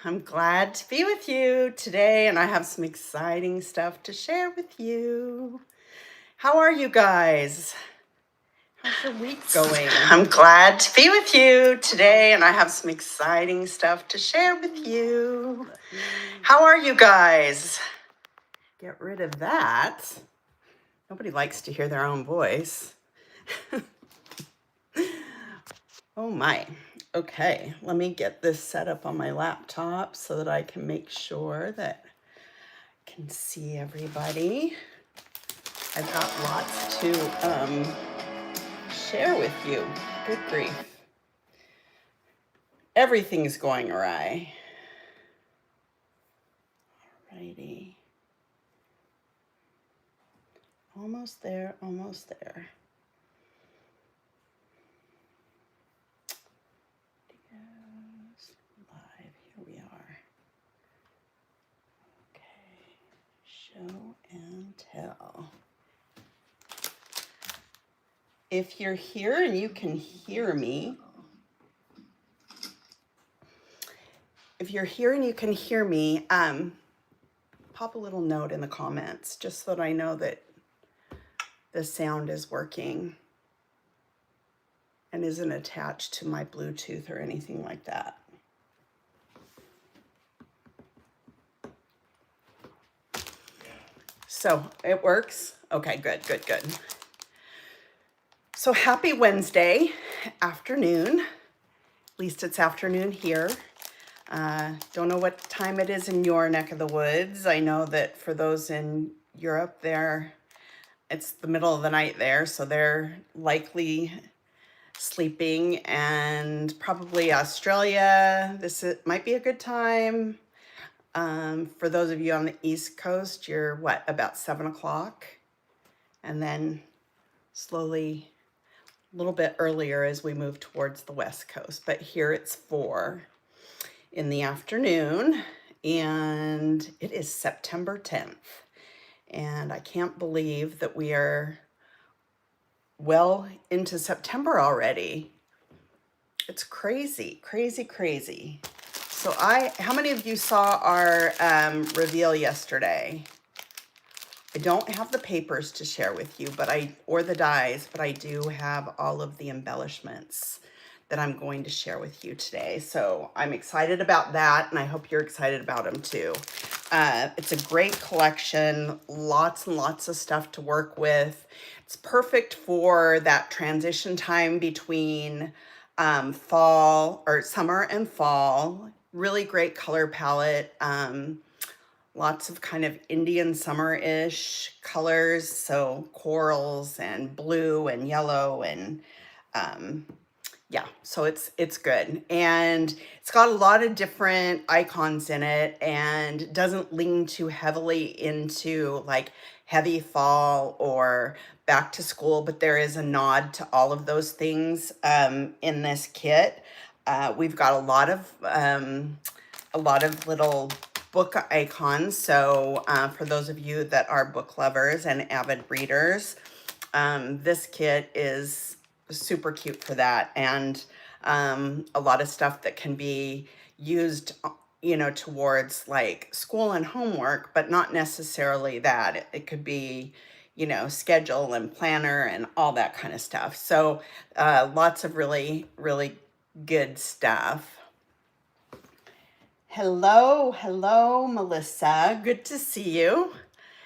I'm glad to be with you today, and I have some exciting stuff to share with you. How are you guys? How's your week going? I'm glad to be with you today, and I have some exciting stuff to share with you. How are you guys? Get rid of that. Nobody likes to hear their own voice. Oh my. Okay, let me get this set up on my laptop so that I can make sure that I can see everybody. I've got lots to share with you. Good grief. Everything's going awry. Alrighty. Almost there, almost there. Live, here we are. Okay, show and tell. If you're here and you can hear me, pop a little note in the comments just so that I know that the sound is working and isn't attached to my Bluetooth or anything like that. So it works? Okay, good, good, good. So happy Wednesday afternoon. At least it's afternoon here. Don't know what time it is in your neck of the woods. I know that for those in Europe, it's the middle of the night there, so they're likely sleeping. And probably Australia, might be a good time. For those of you on the East Coast, you're what, about 7 o'clock? And then slowly, a little bit earlier as we move towards the West Coast. But here it's 4 in the afternoon, and it is September 10th. And I can't believe that we are well into September already. It's crazy, crazy, crazy. So how many of you saw our reveal yesterday? I don't have the papers to share with you, or the dies, but I do have all of the embellishments that I'm going to share with you today. So I'm excited about that, and I hope you're excited about them too. It's a great collection, lots and lots of stuff to work with. It's perfect for that transition time between summer and fall. Really great color palette. Lots of kind of Indian summer-ish colors, so corals and blue and yellow and yeah, so it's good. And it's got a lot of different icons in it and doesn't lean too heavily into like heavy fall or back to school, but there is a nod to all of those things in this kit. We've got a lot of little book icons. So for those of you that are book lovers and avid readers, this kit is super cute for that, and a lot of stuff that can be used, towards like school and homework, but not necessarily that. It could be, schedule and planner and all that kind of stuff. So lots of really, really good stuff. Hello, hello, Melissa. Good to see you.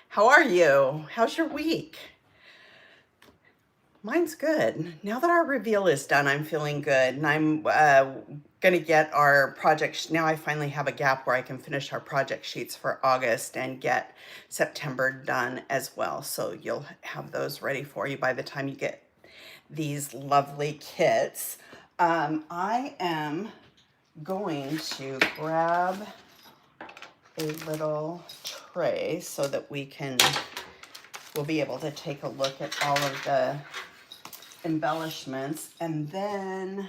How are you? How's your week? Mine's good. Now that our reveal is done, I'm feeling good, and I'm gonna get our project. Now I finally have a gap where I can finish our project sheets for August and get September done as well. So you'll have those ready for you by the time you get these lovely kits. I am going to grab a little tray so that we'll be able to take a look at all of the embellishments, and then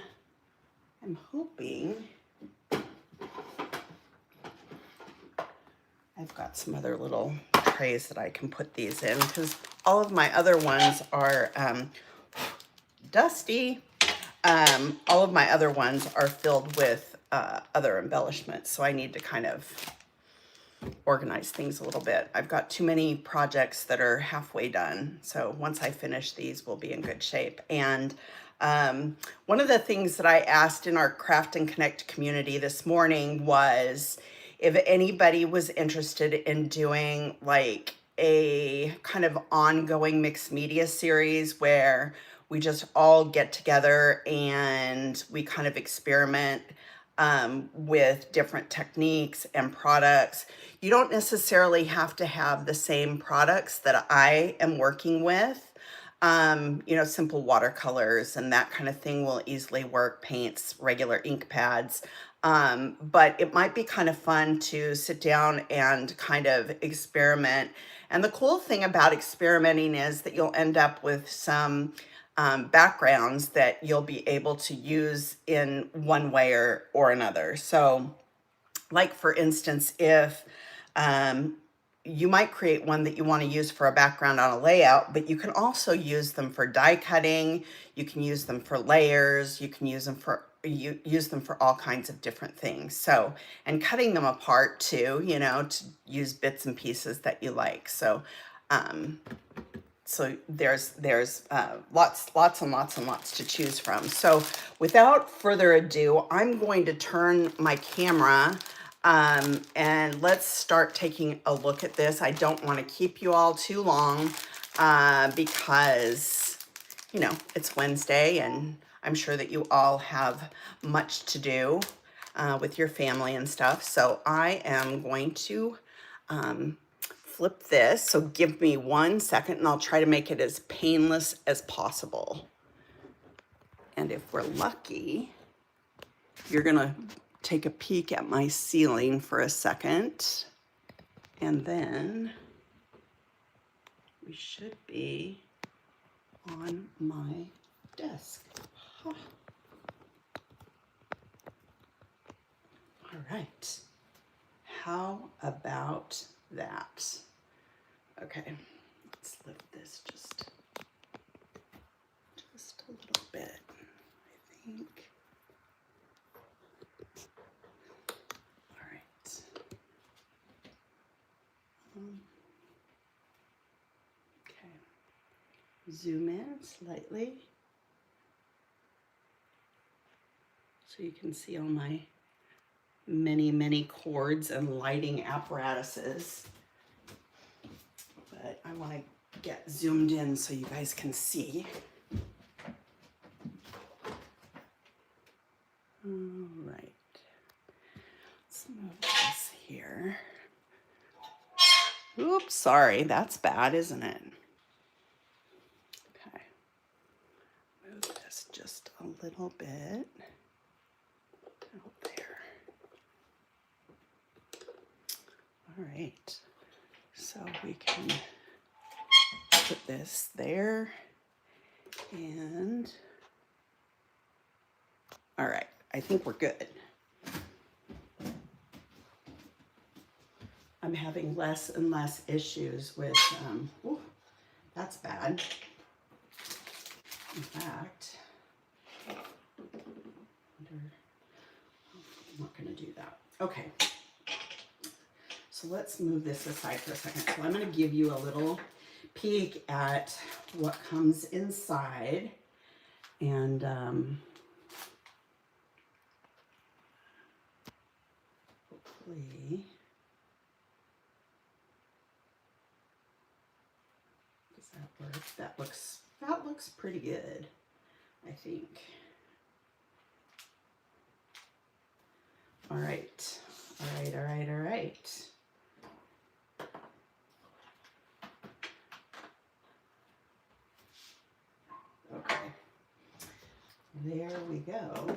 I'm hoping I've got some other little trays that I can put these in, because all of my other ones are dusty. All of my other ones are filled with other embellishments. So I need to kind of organize things a little bit. I've got too many projects that are halfway done. So once I finish these, we'll be in good shape. And one of the things that I asked in our Craft and Connect community this morning was if anybody was interested in doing like a kind of ongoing mixed media series where we just all get together and we kind of experiment with different techniques and products. You don't necessarily have to have the same products that I am working with. You know, simple watercolors and that kind of thing will easily work, paints, regular ink pads. But it might be kind of fun to sit down and kind of experiment. And the cool thing about experimenting is that you'll end up with some backgrounds that you'll be able to use in one way or another. So like for instance, if you might create one that you want to use for a background on a layout, but you can also use them for die cutting. You can use them for layers. You can use them for all kinds of different things. So, and cutting them apart too, you know, to use bits and pieces that you like. So, so there's lots and lots to choose from. So without further ado, I'm going to turn my camera and let's start taking a look at this. I don't want to keep you all too long because, you know, it's Wednesday and I'm sure that you all have much to do with your family and stuff. So I am going to flip this. So give me 1 second and I'll try to make it as painless as possible. And if we're lucky, you're gonna take a peek at my ceiling for a second. And then we should be on my desk. Huh. All right, how about that? Okay, let's lift this just a little bit, I think. All right. Okay. Zoom in slightly so you can see all my many cords and lighting apparatuses. But I want to get zoomed in so you guys can see. All right, let's move this here. Oops, sorry, that's bad, isn't it? Okay, move this just a little bit out there. All right, so we can put this there and all right, I think we're good. I'm having less and less issues with, ooh, that's bad. In fact, I'm not gonna do that. Okay, so let's move this aside for a second. So I'm gonna give you a little peek at what comes inside and hopefully, does that work? That looks pretty good, I think. All right, all right, all right, all right. Okay, there we go.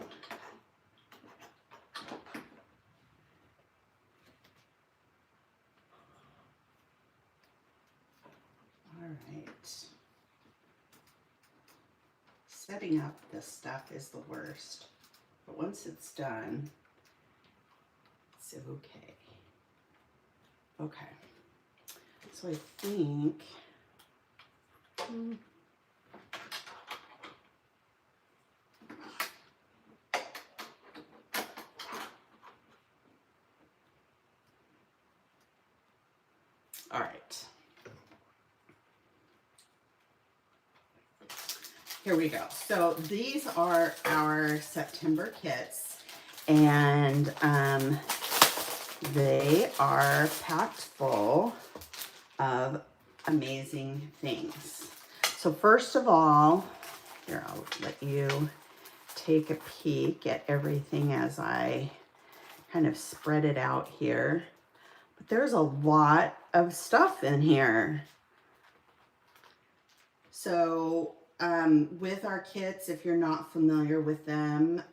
All right. Setting up this stuff is the worst, but once it's done, it's okay. Okay, so I think, All right. Here we go. So these are our September kits, and they are packed full of amazing things. So first of all, here, I'll let you take a peek at everything as I kind of spread it out here. But there's a lot of stuff in here. So with our kits, if you're not familiar with them,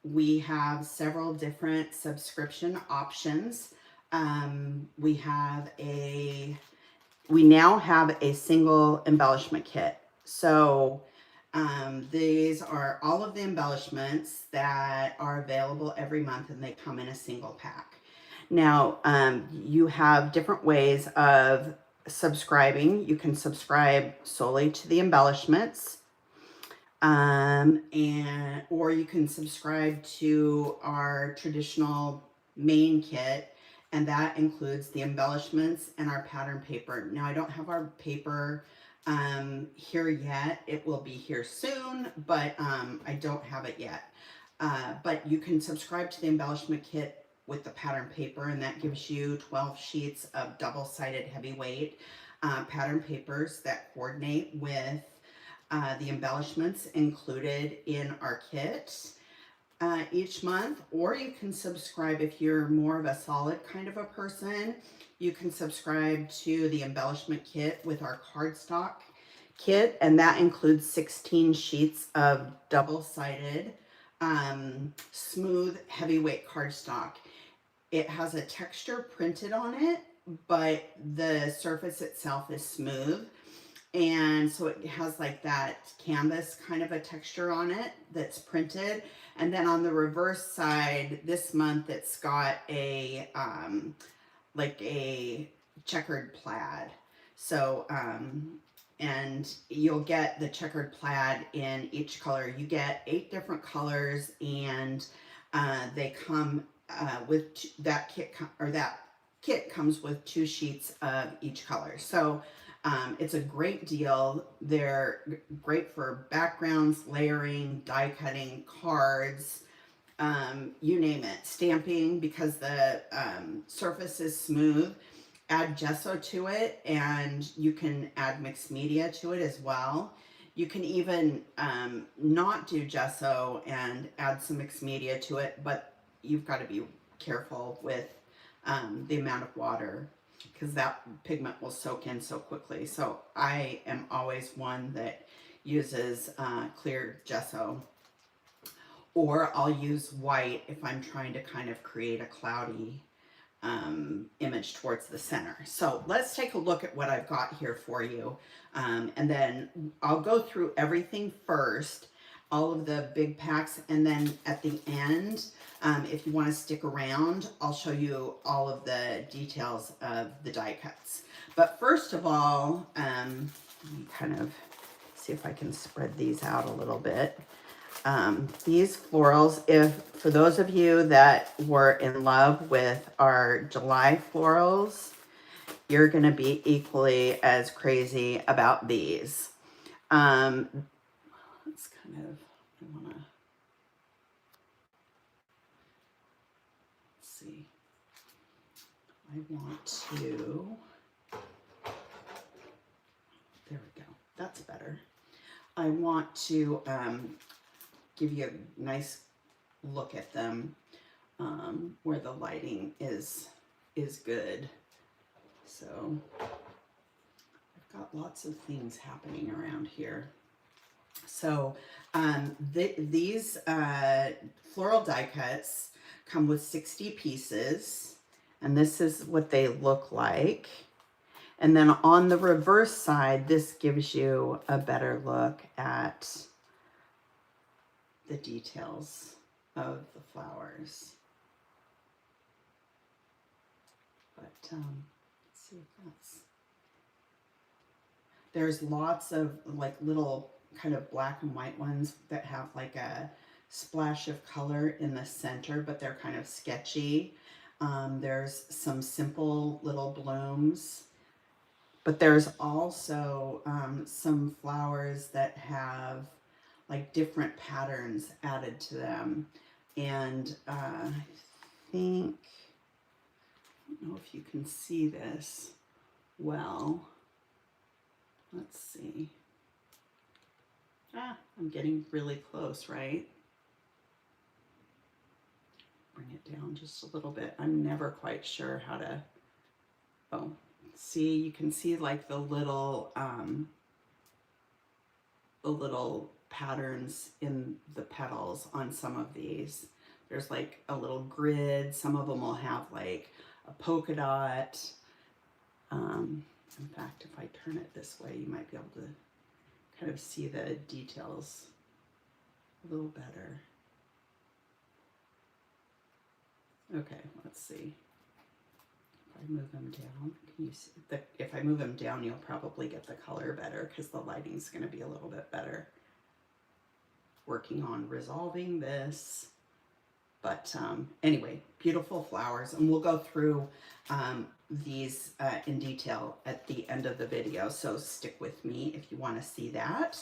we have several different subscription options. We now have a single embellishment kit. So these are all of the embellishments that are available every month, and they come in a single pack. Now, you have different ways of subscribing. You can subscribe solely to the embellishments, or you can subscribe to our traditional main kit, and that includes the embellishments and our pattern paper. Now, I don't have our paper here yet. It will be here soon, but I don't have it yet. But you can subscribe to the embellishment kit with the pattern paper, and that gives you 12 sheets of double-sided heavyweight pattern papers that coordinate with the embellishments included in our kit each month. Or you can subscribe, if you're more of a solid kind of a person, you can subscribe to the embellishment kit with our cardstock kit, and that includes 16 sheets of double-sided smooth heavyweight cardstock. It has a texture printed on it, but the surface itself is smooth. And so it has like that canvas kind of a texture on it that's printed. And then on the reverse side, this month it's got a like a checkered plaid. So and you'll get the checkered plaid in each color. You get 8 different colors, and they come with that kit comes with 2 sheets of each color. So it's a great deal. They're great for backgrounds, layering, die cutting, cards, you name it, stamping, because the surface is smooth. Add gesso to it, and you can add mixed media to it as well. You can even not do gesso and add some mixed media to it, but you've got to be careful with the amount of water, because that pigment will soak in so quickly. So I am always one that uses clear gesso, or I'll use white if I'm trying to kind of create a cloudy image towards the center. So let's take a look at what I've got here for you. And then I'll go through everything first, all of the big packs, and then at the end, if you want to stick around, I'll show you all of the details of the die cuts. But first of all, let me kind of see if I can spread these out a little bit. These florals, for those of you that were in love with our July florals, you're going to be equally as crazy about these. Let's kind of, I want to see. I want to, there we go. That's better. I want to give you a nice look at them where the lighting is good. So I've got lots of things happening around here. So these floral die cuts come with 60 pieces, and this is what they look like. And then on the reverse side, this gives you a better look at the details of the flowers. But let's see if that's, there's lots of like little kind of black and white ones that have like a splash of color in the center, but they're kind of sketchy. There's some simple little blooms, but there's also some flowers that have like different patterns added to them. And I think, I don't know if you can see this well. Let's see. I'm getting really close, right? Bring it down just a little bit. I'm never quite sure how to, oh, see, you can see like the little patterns in the petals on some of these. There's like a little grid. Some of them will have like a polka dot. In fact, if I turn it this way, you might be able to kind of see the details a little better. Okay, let's see. If I move them down, can you see if I move them down, you'll probably get the color better because the lighting's going to be a little bit better. Working on resolving this. But anyway, beautiful flowers, and we'll go through these in detail at the end of the video, so stick with me if you want to see that.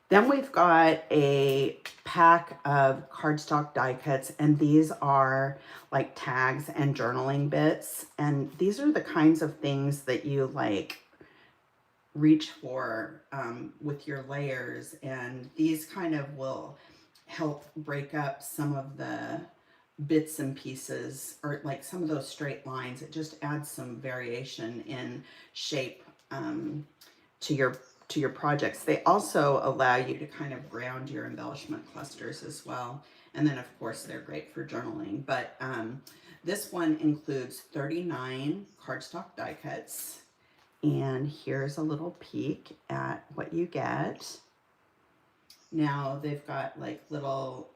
Then we've got a pack of cardstock die cuts, and these are like tags and journaling bits, and these are the kinds of things that you like reach for with your layers, and these kind of will help break up some of the bits and pieces, or like some of those straight lines. It just adds some variation in shape to your projects. They also allow you to kind of ground your embellishment clusters as well. And then of course they're great for journaling. But this one includes 39 cardstock die cuts. And here's a little peek at what you get. Now they've got like little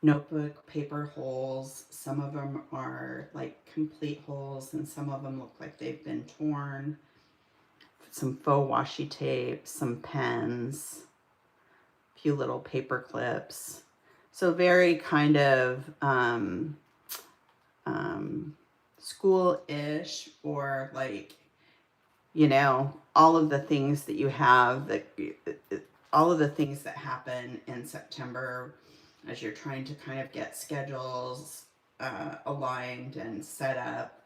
notebook paper holes. Some of them are like complete holes, and some of them look like they've been torn. Some faux washi tape, some pens, a few little paper clips. So very kind of school-ish, or like, you know, all of the things that you have, that all of the things that happen in September as you're trying to kind of get schedules aligned and set up.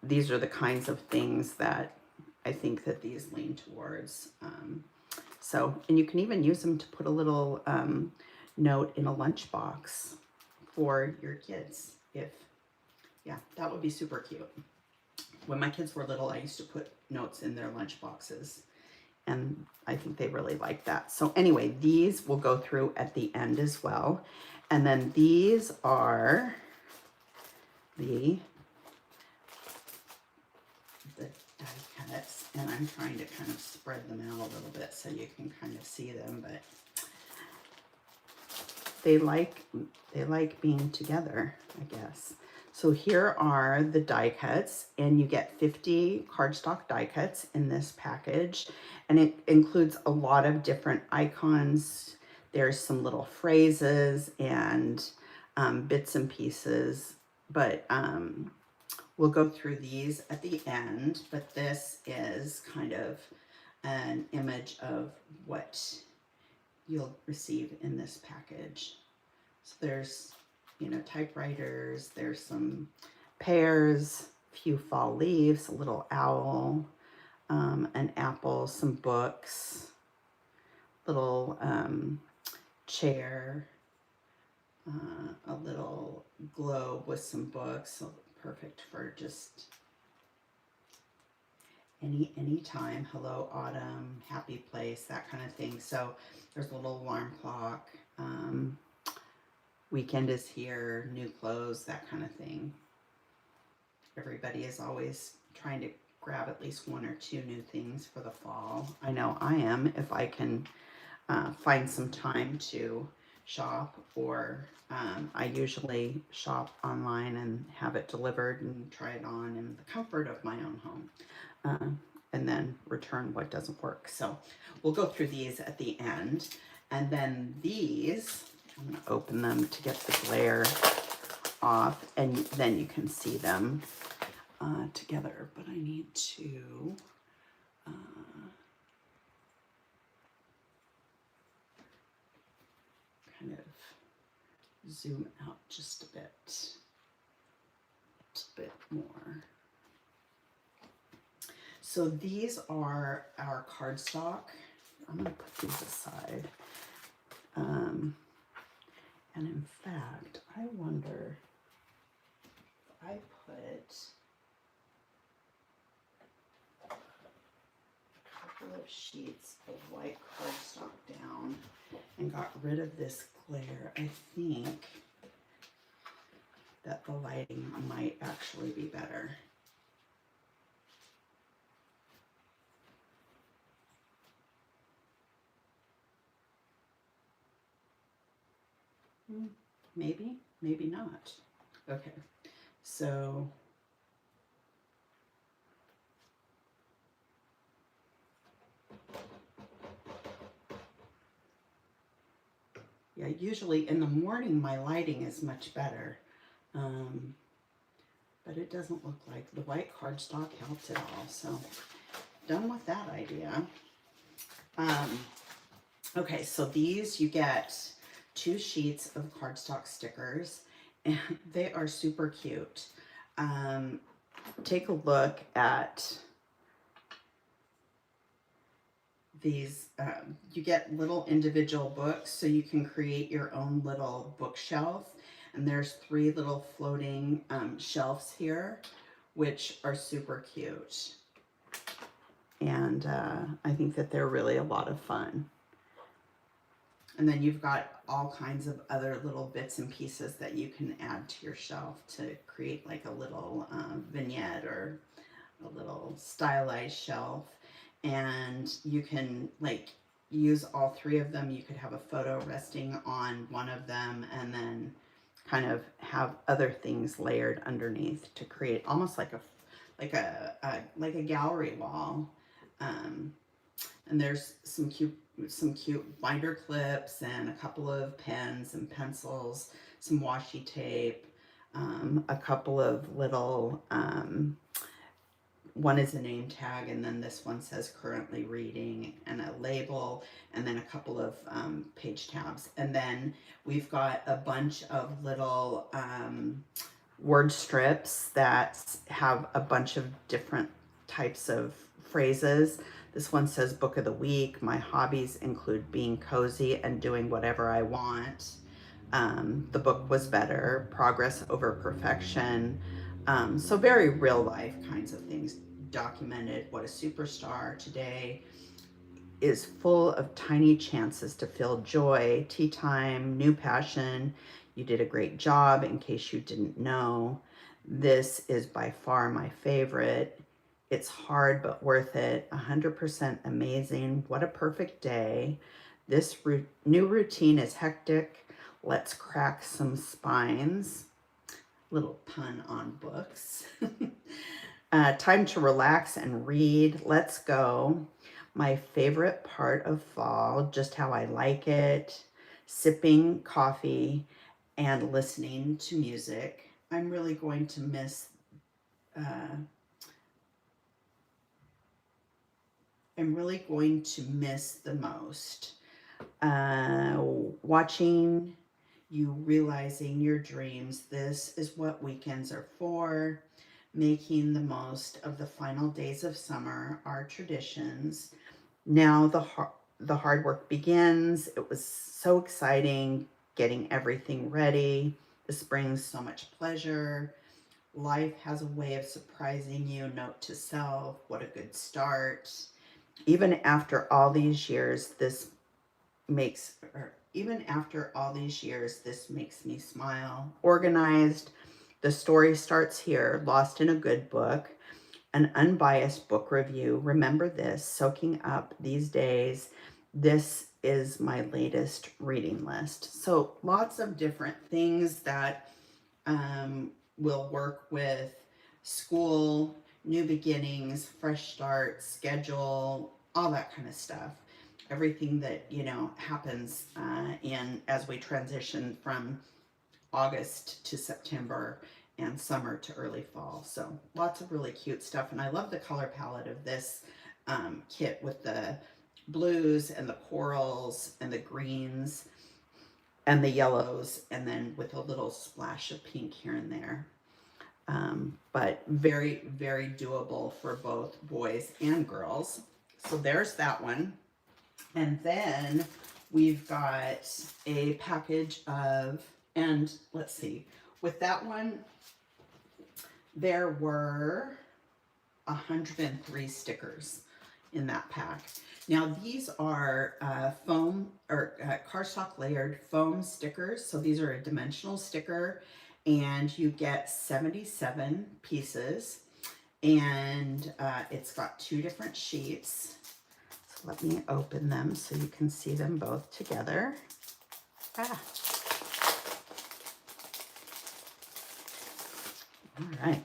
These are the kinds of things that I think that these lean towards. So, and you can even use them to put a little note in a lunchbox for your kids. Yeah, that would be super cute. When my kids were little, I used to put notes in their lunch boxes, and I think they really like that. So anyway, these we'll go through at the end as well. And then these are the die cuts, and I'm trying to kind of spread them out a little bit so you can kind of see them, but they like being together, I guess. So here are the die cuts, and you get 50 cardstock die cuts in this package, and it includes a lot of different icons. There's some little phrases and bits and pieces, but we'll go through these at the end. But this is kind of an image of what you'll receive in this package. So there's, you know, typewriters, there's some pears, a few fall leaves, a little owl, an apple, some books, little chair, a little globe with some books, so perfect for just any time. Hello autumn, happy place, that kind of thing. So there's a little alarm clock. Weekend is here, new clothes, that kind of thing. Everybody is always trying to grab at least one or two new things for the fall. I know I am, if I can find some time to shop, or I usually shop online and have it delivered and try it on in the comfort of my own home, and then return what doesn't work. So we'll go through these at the end. And then these, I'm going to open them to get the glare off, and then you can see them together. But I need to kind of zoom out just a bit more. So these are our cardstock. I'm going to put these aside. And in fact, I wonder if I put a couple of sheets of white cardstock down and got rid of this glare, I think that the lighting might actually be better. Maybe, maybe not. Okay, so yeah, usually in the morning my lighting is much better, but it doesn't look like the white cardstock helped at all. So done with that idea. Okay, so these, you get 2 sheets of cardstock stickers, and they are super cute. Take a look at these. You get little individual books, so you can create your own little bookshelf. And there's 3 little floating shelves here, which are super cute. And I think that they're really a lot of fun. And then you've got all kinds of other little bits and pieces that you can add to your shelf to create like a little vignette or a little stylized shelf. And you can like use all 3 of them. You could have a photo resting on one of them and then kind of have other things layered underneath to create almost like a gallery wall. And there's some cute binder clips and a couple of pens and pencils, some washi tape, a couple of little, one is a name tag, and then this one says currently reading, and a label, and then a couple of page tabs. And then we've got a bunch of little word strips that have a bunch of different types of phrases. This one says book of the week. My hobbies include being cozy and doing whatever I want. The book was better. Progress over perfection. So very real life kinds of things documented. What a superstar today is full of tiny chances to feel joy. Tea time, new passion. You did a great job, in case you didn't know. This is by far my favorite. It's hard but worth it. 100% amazing. What a perfect day. This new routine is hectic. Let's crack some spines. Little pun on books. Time to relax and read. Let's go. My favorite part of fall, just how I like it. Sipping coffee and listening to music. I'm really going to miss the most. Watching you realizing your dreams. This is what weekends are for. Making the most of the final days of summer, our traditions. Now the hard work begins. It was so exciting getting everything ready. This brings so much pleasure. Life has a way of surprising you. Note to self, what a good start. Even after all these years, this makes me smile. Organized. The story starts here. Lost in a good book. An unbiased book review. Remember this, soaking up these days. This is my latest reading list. So lots of different things that will work with school, new beginnings, fresh start, schedule, all that kind of stuff. Everything that, happens as we transition from August to September and summer to early fall. So lots of really cute stuff. And I love the color palette of this kit with the blues and the corals and the greens and the yellows, and then with a little splash of pink here and there. But very, very doable for both boys and girls. So there's that one. And then we've got a package of, and let's see, with that one, there were 103 stickers in that pack. Now these are foam or cardstock layered foam stickers. So these are a dimensional sticker, and you get 77 pieces, and it's got 2 different sheets. So let me open them so you can see them both together. Ah. All right.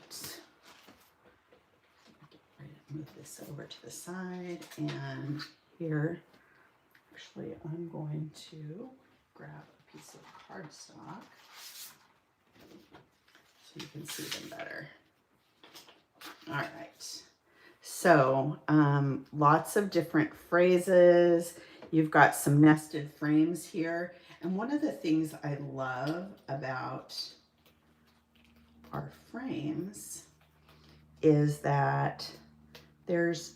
Move this over to the side, and here, actually, I'm going to grab a piece of cardstock so you can see them better. All right. So lots of different phrases. You've got some nested frames here. And one of the things I love about our frames is that there's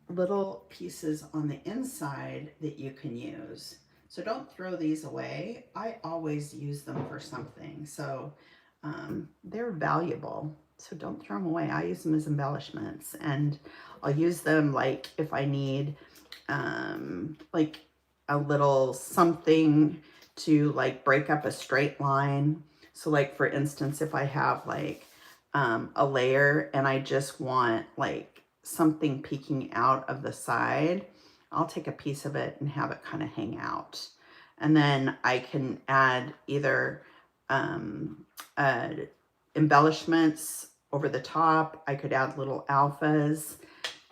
little pieces on the inside that you can use. So don't throw these away. I always use them for something. So they're valuable. So don't throw them away. I use them as embellishments, and I'll use them like if I need like a little something to like break up a straight line. So like for instance, if I have like a layer and I just want like something peeking out of the side, I'll take a piece of it and have it kind of hang out. And then I can add either embellishments over the top. I could add little alphas,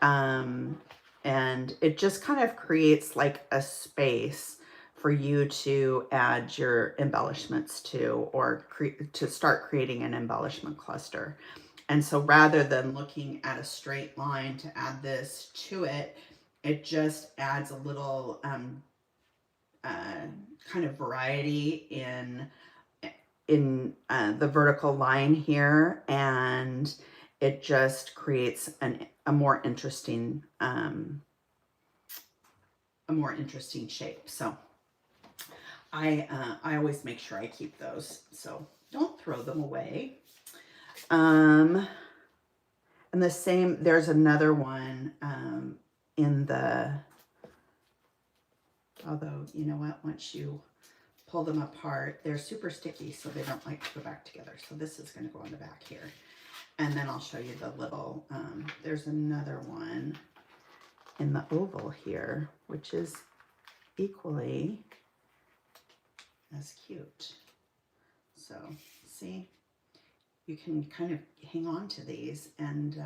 and it just kind of creates like a space for you to add your embellishments to, or to start creating an embellishment cluster. And so rather than looking at a straight line to add this to it, it just adds a little kind of variety in the vertical line here, and it just creates a more interesting shape. So I always make sure I keep those, so don't throw them away. And the same, there's another one in the, although you know what, once you pull them apart, they're super sticky, so they don't like to go back together. So this is going to go on the back here. And then I'll show you the little, there's another one in the oval here, which is equally as cute. So see, you can kind of hang on to these and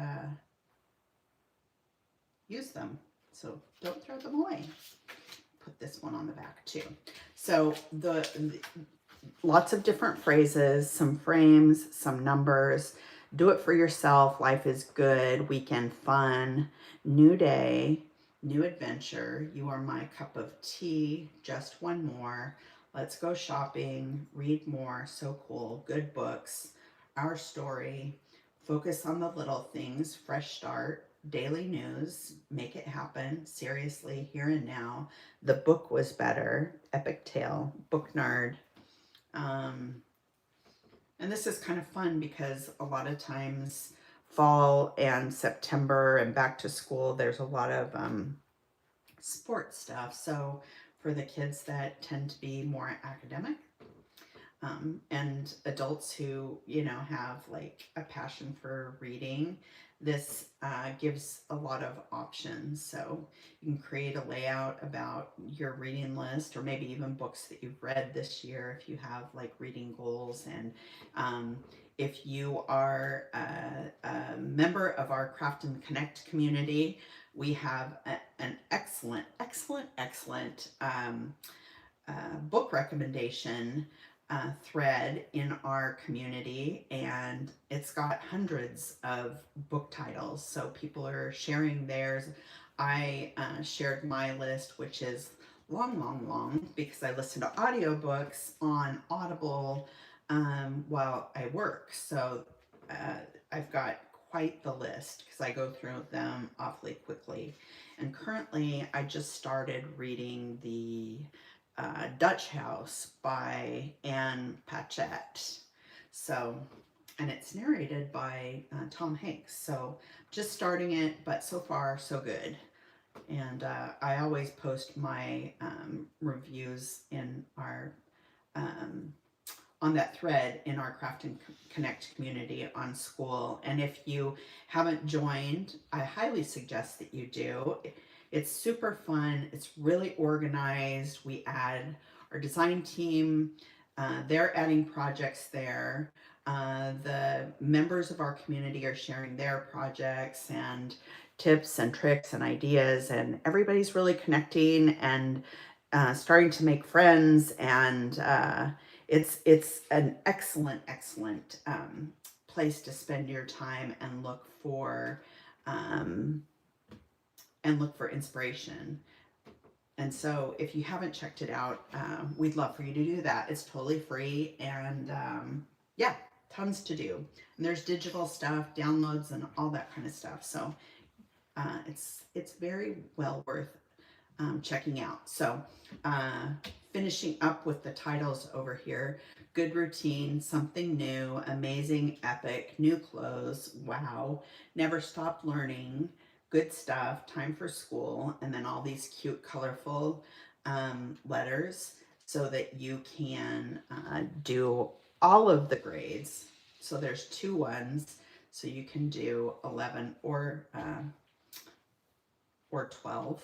use them. So don't throw them away. Put this one on the back too. So the lots of different phrases, some frames, some numbers. Do it for yourself. Life is good. Weekend fun. New day. New adventure. You are my cup of tea. Just one more. Let's go shopping. Read more. So cool. Good books. Our story. Focus on the little things. Fresh start. Daily news. Make it happen. Seriously. Here and now. The book was better. Epic tale. Book nerd. And this is kind of fun because a lot of times fall and September and back to school, there's a lot of sports stuff. So for the kids that tend to be more academic, and adults who, you know, have like a passion for reading, this gives a lot of options. So you can create a layout about your reading list, or maybe even books that you've read this year if you have like reading goals. And if you are a member of our Craft and Connect community, we have an excellent book recommendation thread in our community, and it's got hundreds of book titles. So people are sharing theirs. I shared my list, which is long, long, long, because I listen to audiobooks on Audible while I work. So uh, I've got quite the list because I go through them awfully quickly. And currently, I just started reading the Dutch House by Anne Patchett. So, and it's narrated by Tom Hanks. So, just starting it, but so far, so good. And I always post my reviews in our on that thread in our Craft and Connect community on School. And if you haven't joined, I highly suggest that you do. It's super fun. It's really organized. We add our design team. They're adding projects there. The members of our community are sharing their projects and tips and tricks and ideas, and everybody's really connecting and starting to make friends, and it's an excellent place to spend your time and um, look for inspiration. And so if you haven't checked it out, we'd love for you to do that. It's totally free, and yeah, tons to do. And there's digital stuff, downloads, and all that kind of stuff. So it's very well worth checking out. So finishing up with the titles over here: Good Routine, Something New, Amazing, Epic, New Clothes, Wow, Never Stop Learning, Good Stuff, Time for School, and then all these cute colorful letters so that you can do all of the grades. So there's 2 ones, so you can do 11 or 12.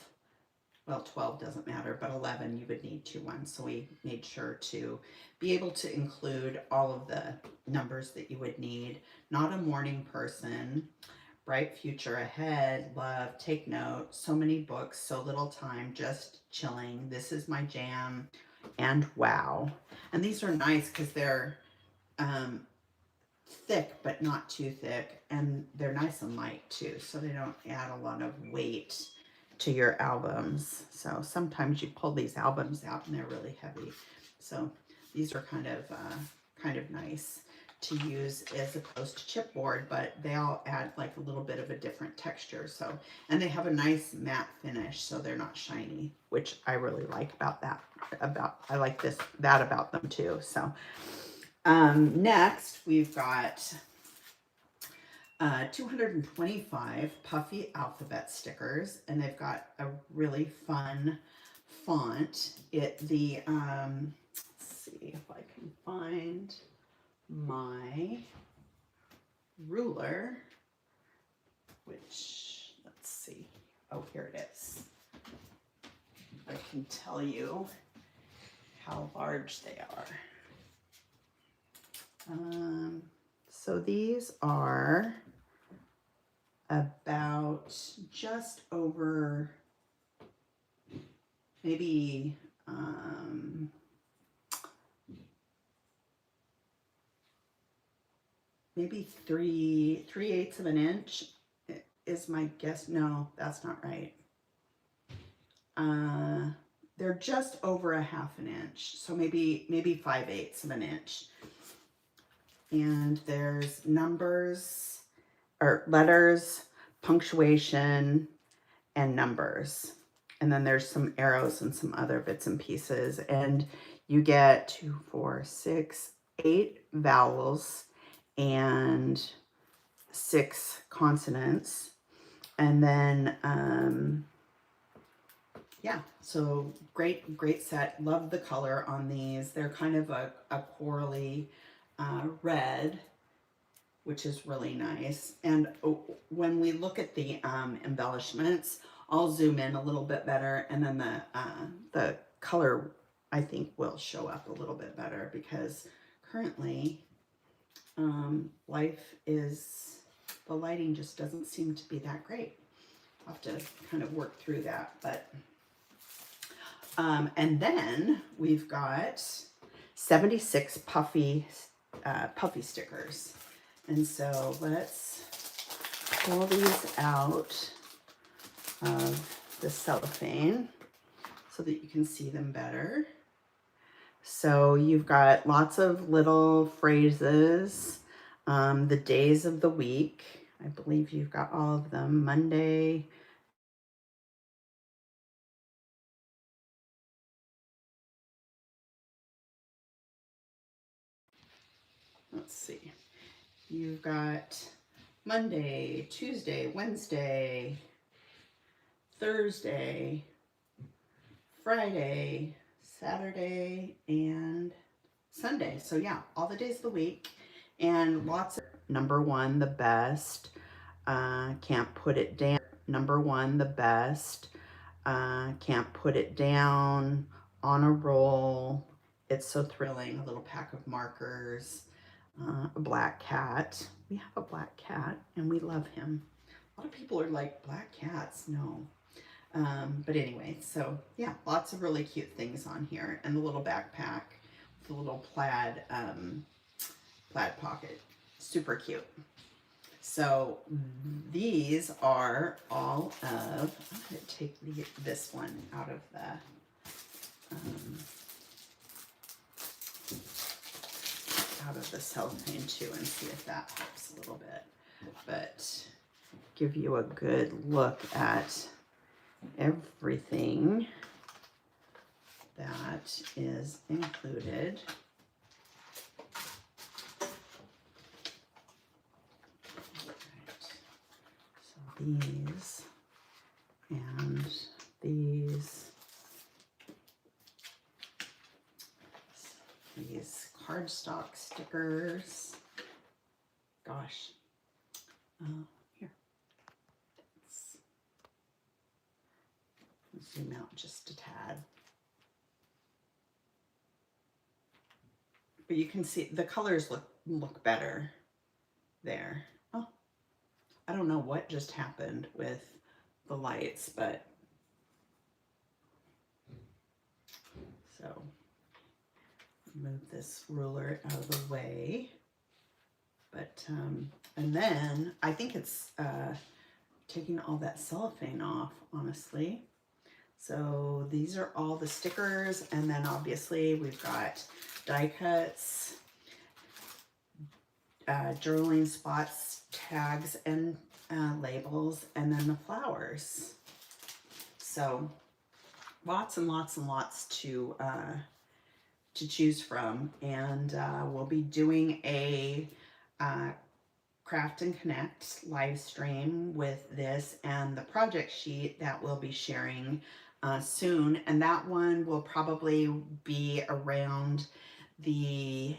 Well, 12 doesn't matter, but 11 you would need 2 ones. So we made sure to be able to include all of the numbers that you would need. Not a morning person, bright future ahead, love, take note, so many books, so little time, just chilling, this is my jam, and wow. And these are nice because they're thick, but not too thick, and they're nice and light too, so they don't add a lot of weight to your albums. So sometimes you pull these albums out and they're really heavy. So these are kind of nice to use as opposed to chipboard, but they all add like a little bit of a different texture. So, and they have a nice matte finish, so they're not shiny, which I really like about that. I like that about them too. So next we've got 225 Puffy alphabet stickers, and they've got a really fun font. Let's see if I can find my ruler, which, let's see. Oh, here it is. I can tell you how large they are. So these are about just over maybe maybe 3/8 of an inch is my guess. No, that's not right. They're just over a half an inch, so maybe 5/8 of an inch. And there's numbers or letters, punctuation, and numbers. And then there's some arrows and some other bits and pieces. And you get 2, 4, 6, 8 vowels and 6 consonants. And then, yeah, so great set. Love the color on these. They're kind of a corally red, which is really nice. And when we look at the embellishments, I'll zoom in a little bit better, and then the color I think will show up a little bit better, because currently the lighting just doesn't seem to be that great. I'll have to kind of work through that. But and then we've got 76 Puffy stickers. And so let's pull these out of the cellophane so that you can see them better. So you've got lots of little phrases, the days of the week. I believe you've got all of them. Monday, let's see. You've got Monday, Tuesday, Wednesday, Thursday, Friday, Saturday, and Sunday. So yeah, all the days of the week, and lots of number one, the best. Can't put it down. Number one, the best. Can't put it down. On a roll. It's so thrilling. A little pack of markers. A black cat. We have a black cat and we love him. A lot of people are like, black cats? No. But anyway, so yeah, lots of really cute things on here. And the little backpack with the little plaid pocket. Super cute. So these are all of, I'm going to take this one out of the, cellophane too, and see if that helps a little bit. But give you a good look at everything that is included. So these and these cardstock stickers. Gosh, here. Let's zoom out just a tad. But you can see the colors look better there. Oh, I don't know what just happened with the lights, but so move this ruler out of the way. But and then I think it's taking all that cellophane off, honestly. So these are all the stickers, and then obviously we've got die cuts, journaling spots, tags, and labels, and then the flowers. So lots and lots and lots to choose from, and we'll be doing a Craft and Connect live stream with this and the project sheet that we'll be sharing soon, and that one will probably be around the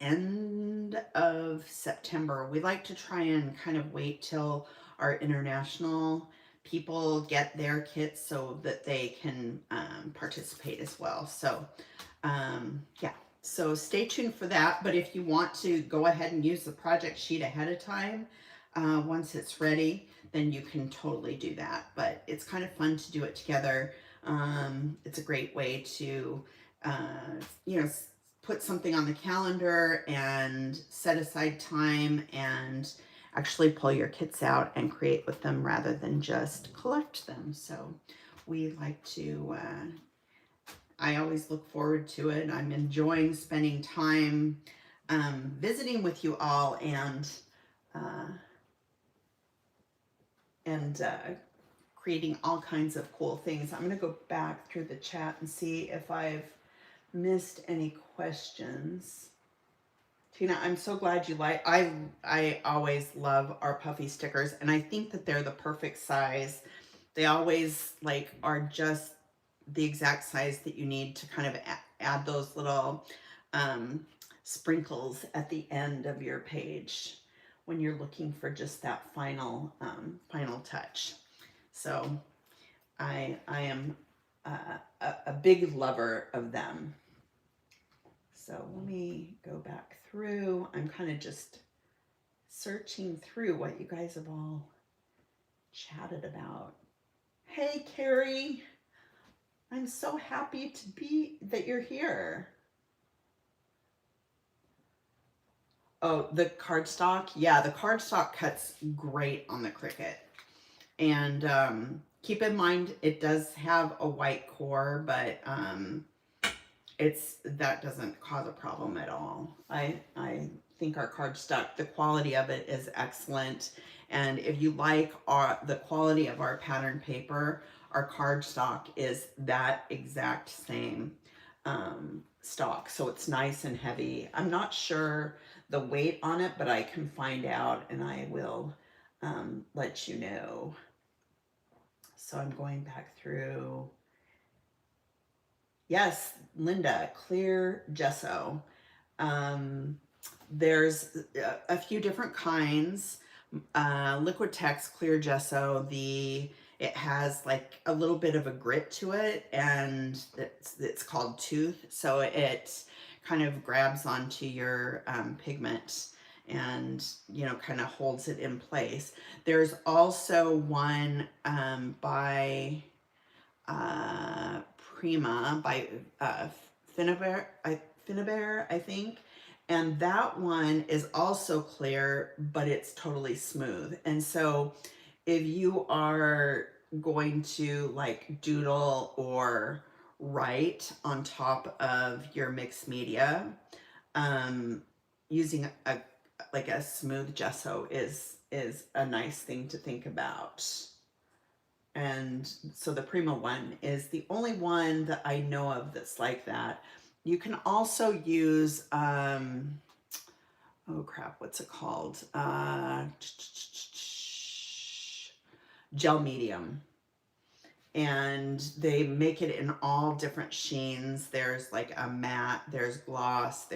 end of September. We like to try and kind of wait till our international people get their kits so that they can participate as well. So yeah, so stay tuned for that. But if you want to go ahead and use the project sheet ahead of time, once it's ready, then you can totally do that. But it's kind of fun to do it together. It's a great way to, you know, put something on the calendar and set aside time and actually pull your kits out and create with them rather than just collect them. So we like to, I always look forward to it. I'm enjoying spending time visiting with you all and creating all kinds of cool things. I'm going to go back through the chat and see if I've missed any questions. Tina, I'm so glad you like, I always love our Puffy stickers, and I think that they're the perfect size. They always like are just the exact size that you need to kind of add those little sprinkles at the end of your page when you're looking for just that final touch. So I am a big lover of them. So let me go back through. I'm kind of just searching through what you guys have all chatted about. Hey, Carrie. I'm so happy that you're here. Oh, the cardstock. Yeah, the cardstock cuts great on the Cricut. And keep in mind, it does have a white core, but that doesn't cause a problem at all. I think our cardstock, the quality of it is excellent. And if you like the quality of our pattern paper, our cardstock is that exact same stock. So it's nice and heavy. I'm not sure the weight on it, but I can find out and I will let you know. So I'm going back through. Yes, Linda, clear gesso. There's a few different kinds. Liquitex clear gesso, it has like a little bit of a grit to it, and it's called tooth, so it kind of grabs onto your pigment and, you know, kind of holds it in place. There's also one by Prima, by Ephemera, I think. And that one is also clear, but it's totally smooth. And so if you are going to like doodle or write on top of your mixed media, using like a smooth gesso is a nice thing to think about. And so the Prima one is the only one that I know of that's like that. You can also use, oh crap, what's it called? Gel medium. And they make it in all different sheens. There's like a matte, there's gloss,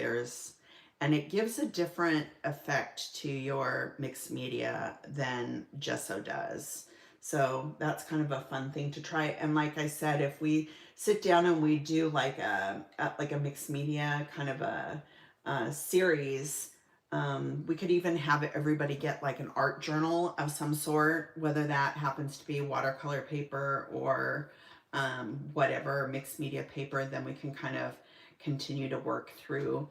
and it gives a different effect to your mixed media than gesso does. So that's kind of a fun thing to try. And like I said, if we sit down and we do like a mixed media kind of a series, we could even have everybody get like an art journal of some sort, whether that happens to be watercolor paper or whatever mixed media paper. Then we can kind of continue to work through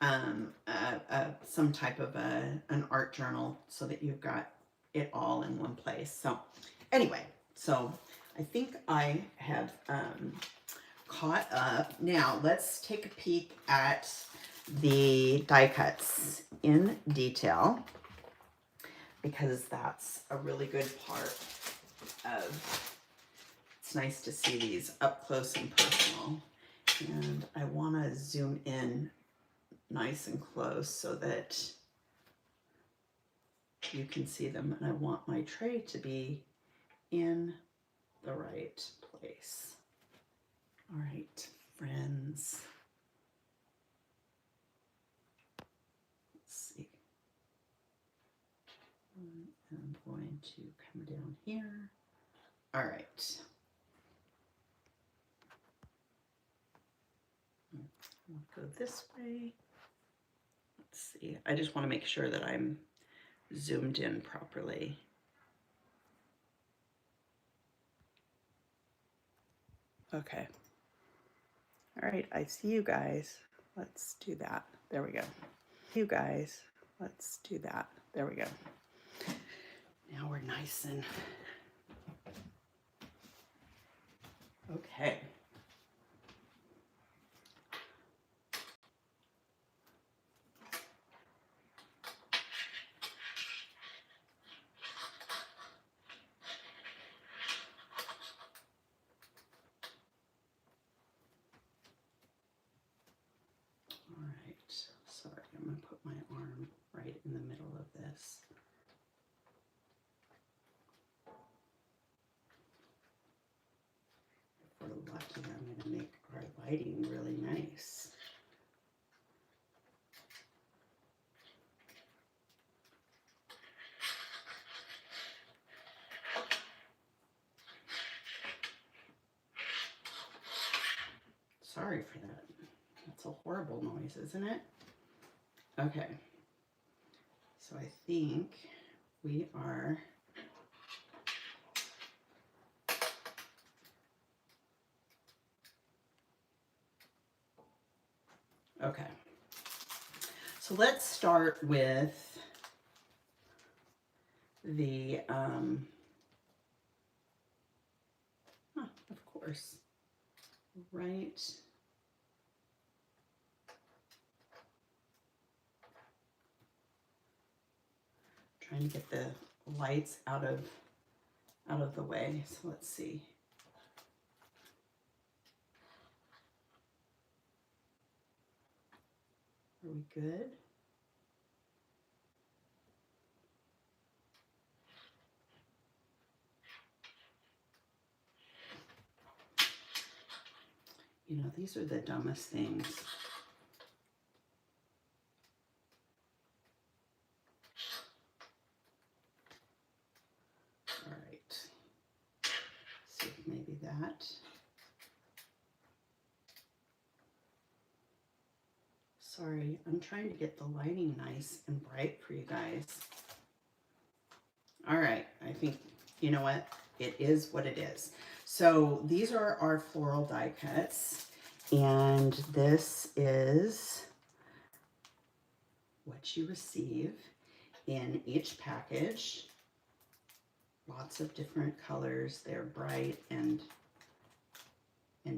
some type of an art journal so that you've got it all in one place. So anyway, so I think I have caught up. Now let's take a peek at the die cuts in detail, because that's a really good part of, it's nice to see these up close and personal. And I want to zoom in nice and close so that you can see them, and I want my tray to be in the right place. All right, friends. Let's see. I'm going to come down here. All right. I'll go this way. Let's see. I just want to make sure that I'm zoomed in properly. Okay. All right, I see you guys. Let's do that. There we go. You guys, let's do that. There we go. Now we're nice and okay. All right, sorry, I'm gonna put my arm right in the middle of this. If we're lucky, I'm gonna make our lighting really nice. Sorry for that. That's a horrible noise, isn't it? Okay. So I think we are okay. So So let's start with the, of course, right. Trying to get the lights out of the way. So let's see. Are we good? You know, these are the dumbest things. All right. See if maybe that. Sorry, I'm trying to get the lighting nice and bright for you guys. All right, I think, you know what? It is what it is. So these are our floral die cuts, and this is what you receive in each package. Lots of different colors. They're bright and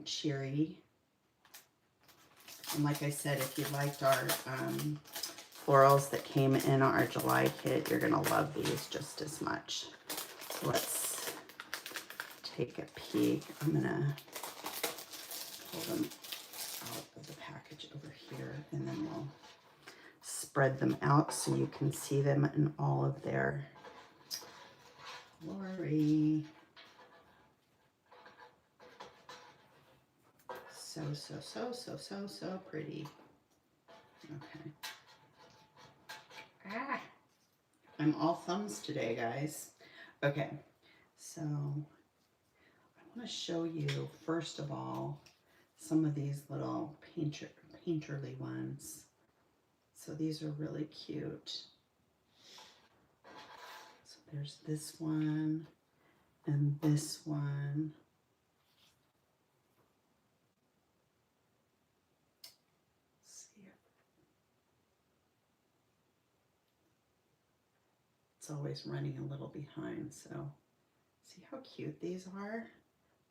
cheery. And like I said, if you liked our florals that came in our July kit, you're gonna love these just as much. So let's take a peek. I'm gonna pull them out of the package over here, and then we'll spread them out so you can see them in all of their glory. So pretty. Okay. Ah, I'm all thumbs today, guys. Okay, so I want to show you, first of all, some of these little painterly ones. So these are really cute. So there's this one and this one. It's always running a little behind, so see how cute these are?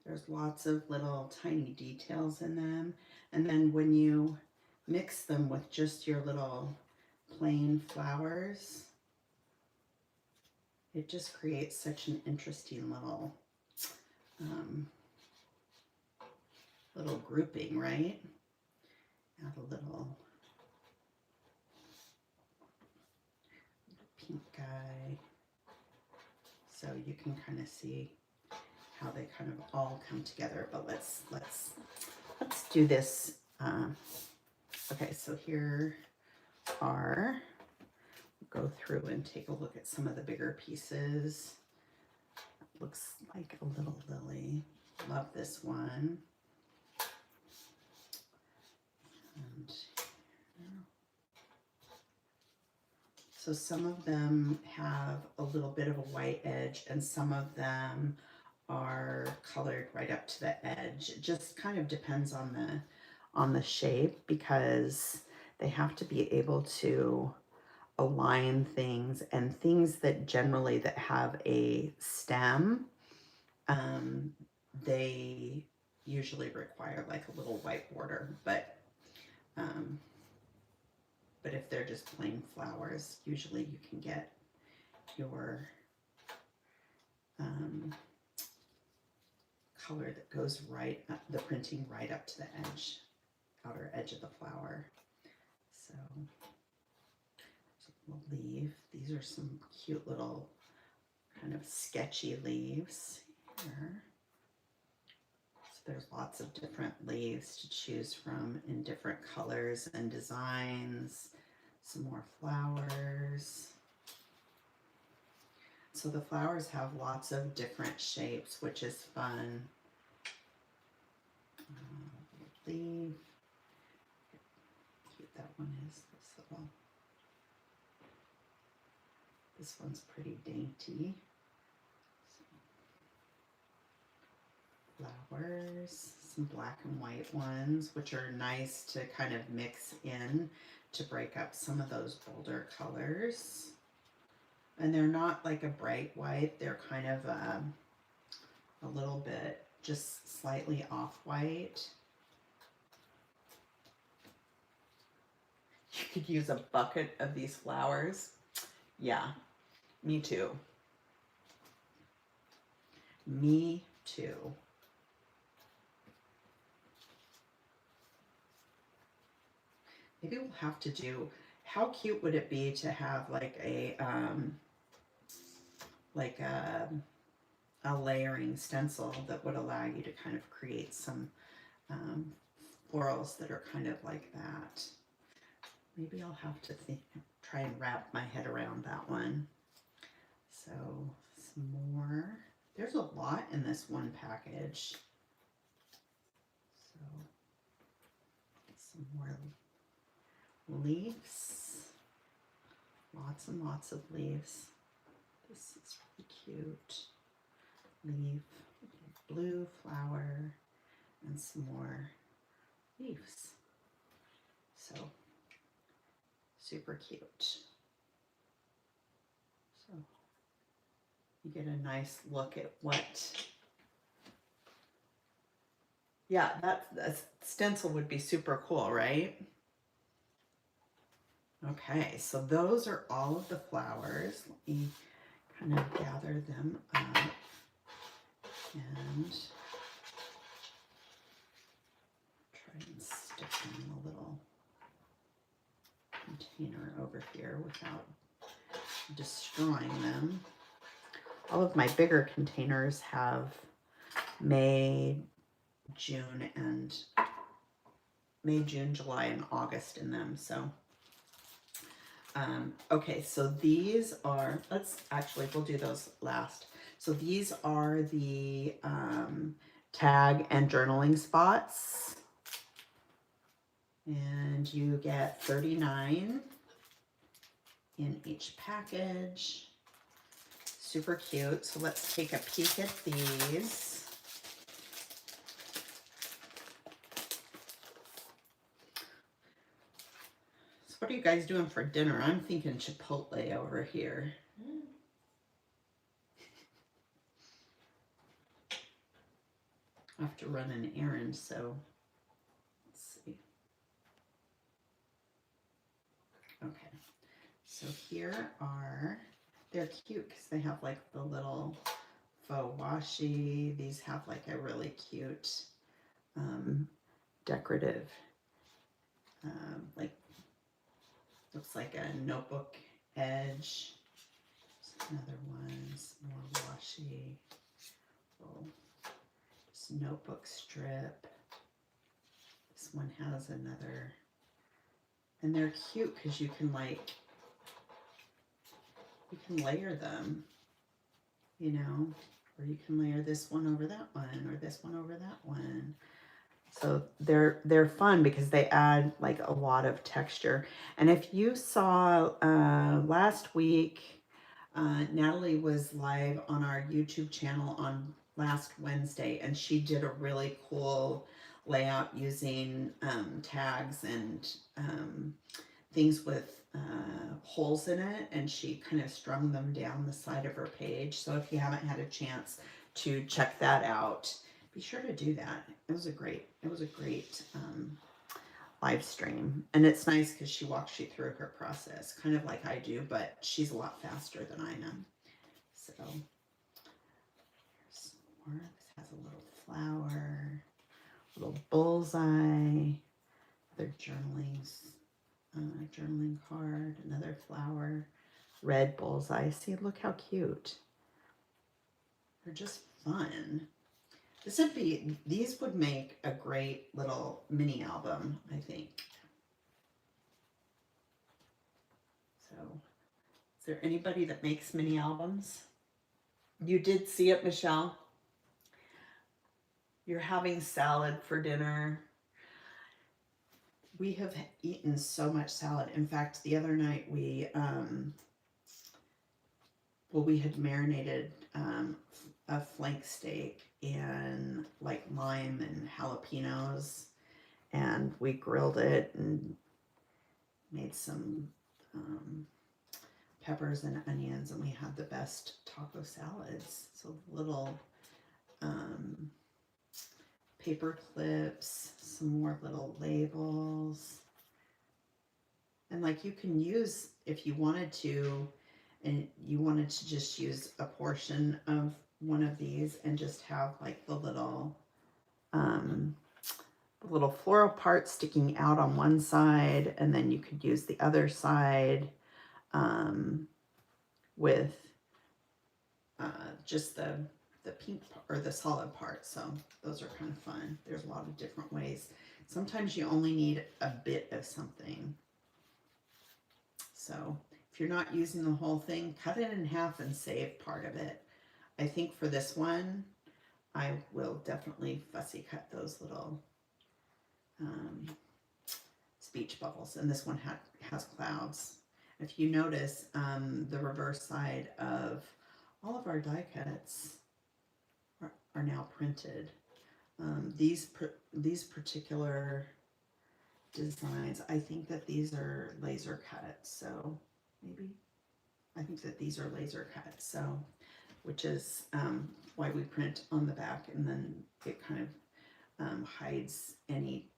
There's lots of little tiny details in them. And then when you mix them with just your little plain flowers, it just creates such an interesting little little grouping, right? Add a little pink guy, so you can kind of see how they kind of all come together. But let's do this. Okay, so here are, go through and take a look at some of the bigger pieces. Looks like a little lily. Love this one. And so some of them have a little bit of a white edge, and some of them are colored right up to the edge. It just kind of depends on the shape, because they have to be able to align things, and things that generally that have a stem, they usually require like a little white border, but if they're just plain flowers, usually you can get your color that goes right up, the printing right up to the edge, outer edge of the flower. So we'll leave. These are some cute little kind of sketchy leaves here. So there's lots of different leaves to choose from in different colors and designs. Some more flowers. So the flowers have lots of different shapes, which is fun. Leaf. Cute that one is. This one's pretty dainty. Flowers, some black and white ones, which are nice to kind of mix in to break up some of those bolder colors. And they're not like a bright white, they're kind of a little bit just slightly off-white. You could use a bucket of these flowers. Yeah, me too. Me too. Maybe we'll have to do, how cute would it be to have like a layering stencil that would allow you to kind of create some florals that are kind of like that. Maybe I'll have to try and wrap my head around that one. So some more. There's a lot in this one package. So some more leaves. Lots and lots of leaves. This is really cute. Leaf, blue flower, and some more leaves. So super cute. So you get a nice look at what, yeah, that stencil would be super cool, right? Okay, so those are all of the flowers. Let me kind of gather them up and try and stick them in a little container over here without destroying them. All of my bigger containers have May, June, July, and August in them. So, okay, so these are, we'll do those last. So these are the tag and journaling spots. And you get 39 in each package. Super cute. So let's take a peek at these. So what are you guys doing for dinner? I'm thinking Chipotle over here. I have to run an errand, so let's see. Okay, so here are, they're cute because they have like the little faux washi. These have like a really cute decorative, like, looks like a notebook edge. There's another one, some more washi. Oh, just notebook strip. This one has another, and they're cute because you can like, you can layer them, you know, or you can layer this one over that one, or this one over that one. So they're fun because they add like a lot of texture. And if you saw last week, Natalie was live on our YouTube channel on last Wednesday, and she did a really cool layout using tags and things with holes in it, and she kind of strung them down the side of her page. So if you haven't had a chance to check that out, be sure to do that. It was a great live stream, and it's nice because she walks you through her process, kind of like I do, but she's a lot faster than I am. So here's some more. This has a little flower, little bullseye, other journaling card, another flower, red bullseye. See, look how cute. They're just fun. These would make a great little mini album, I think. So, is there anybody that makes mini albums? You did see it, Michelle? You're having salad for dinner. We have eaten so much salad. In fact, the other night we had marinated a flank steak in like lime and jalapenos, and we grilled it and made some peppers and onions, and we had the best taco salads. So little paper clips, some more little labels. And like you can use, if you wanted to, and you wanted to just use a portion of one of these and just have like the little floral part sticking out on one side, and then you could use the other side with just the pink or the solid part. So those are kind of fun. There's a lot of different ways. Sometimes you only need a bit of something. So if you're not using the whole thing, cut it in half and save part of it. I think for this one, I will definitely fussy cut those little speech bubbles. And this one has clouds. If you notice, the reverse side of all of our die cuts are now printed. These particular designs, I think that these are laser cut. So maybe, I think that these are laser cut. So, which is why we print on the back, and then it kind of hides any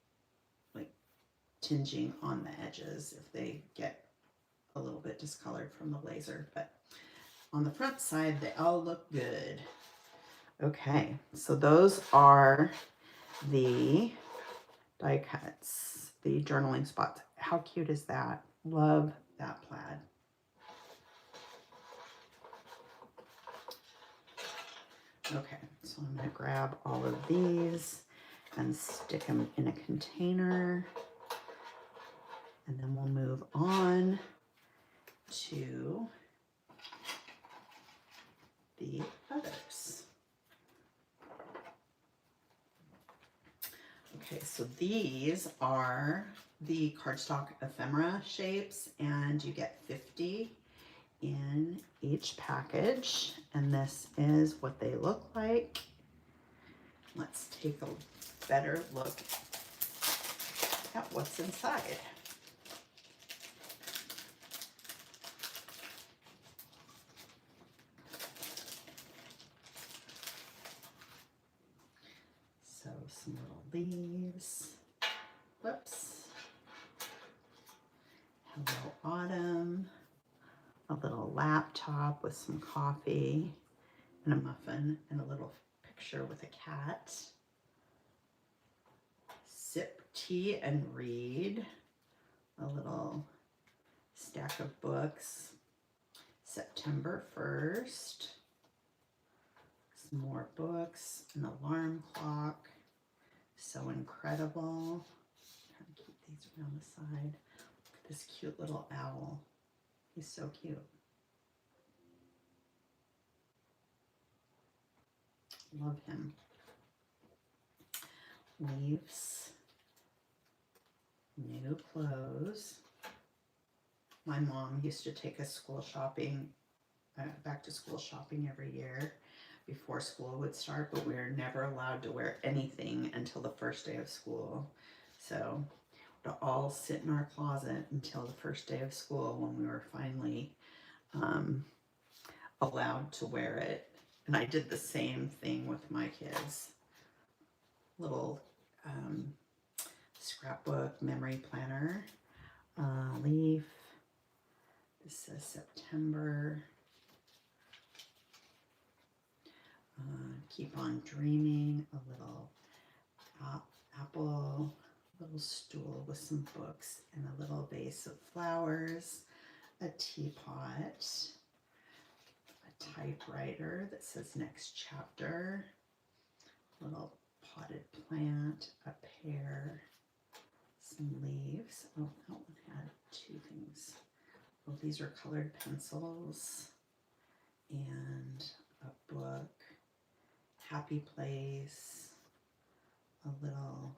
like tinging on the edges if they get a little bit discolored from the laser. But on the front side, they all look good. Okay, so those are the die cuts, the journaling spots. How cute is that? Love that plaid. Okay, so I'm going to grab all of these and stick them in a container, and then we'll move on to the others. Okay, so these are the cardstock ephemera shapes, and you get 50 in each package, and this is what they look like. Let's take a better look at what's inside. So some little leaves. Whoops. Hello Autumn. A little laptop with some coffee and a muffin, and a little picture with a cat. Sip tea and read. A little stack of books. September 1st. Some more books, an alarm clock. So incredible. I'm trying to keep these around the side. Look at this cute little owl. He's so cute. Love him. Leaves. New clothes. My mom used to take us school shopping, back to school shopping every year before school would start, but we were never allowed to wear anything until the first day of school. So we'd all sit in our closet until the first day of school, when we were finally allowed to wear it. And I did the same thing with my kids. Little scrapbook memory planner, leaf. This says September. Keep on dreaming. A little apple, little stool with some books, and a little vase of flowers, a teapot, a typewriter that says next chapter, little potted plant, a pear, some leaves. Oh, that one had two things. Oh, these are colored pencils, and a book, happy place, a little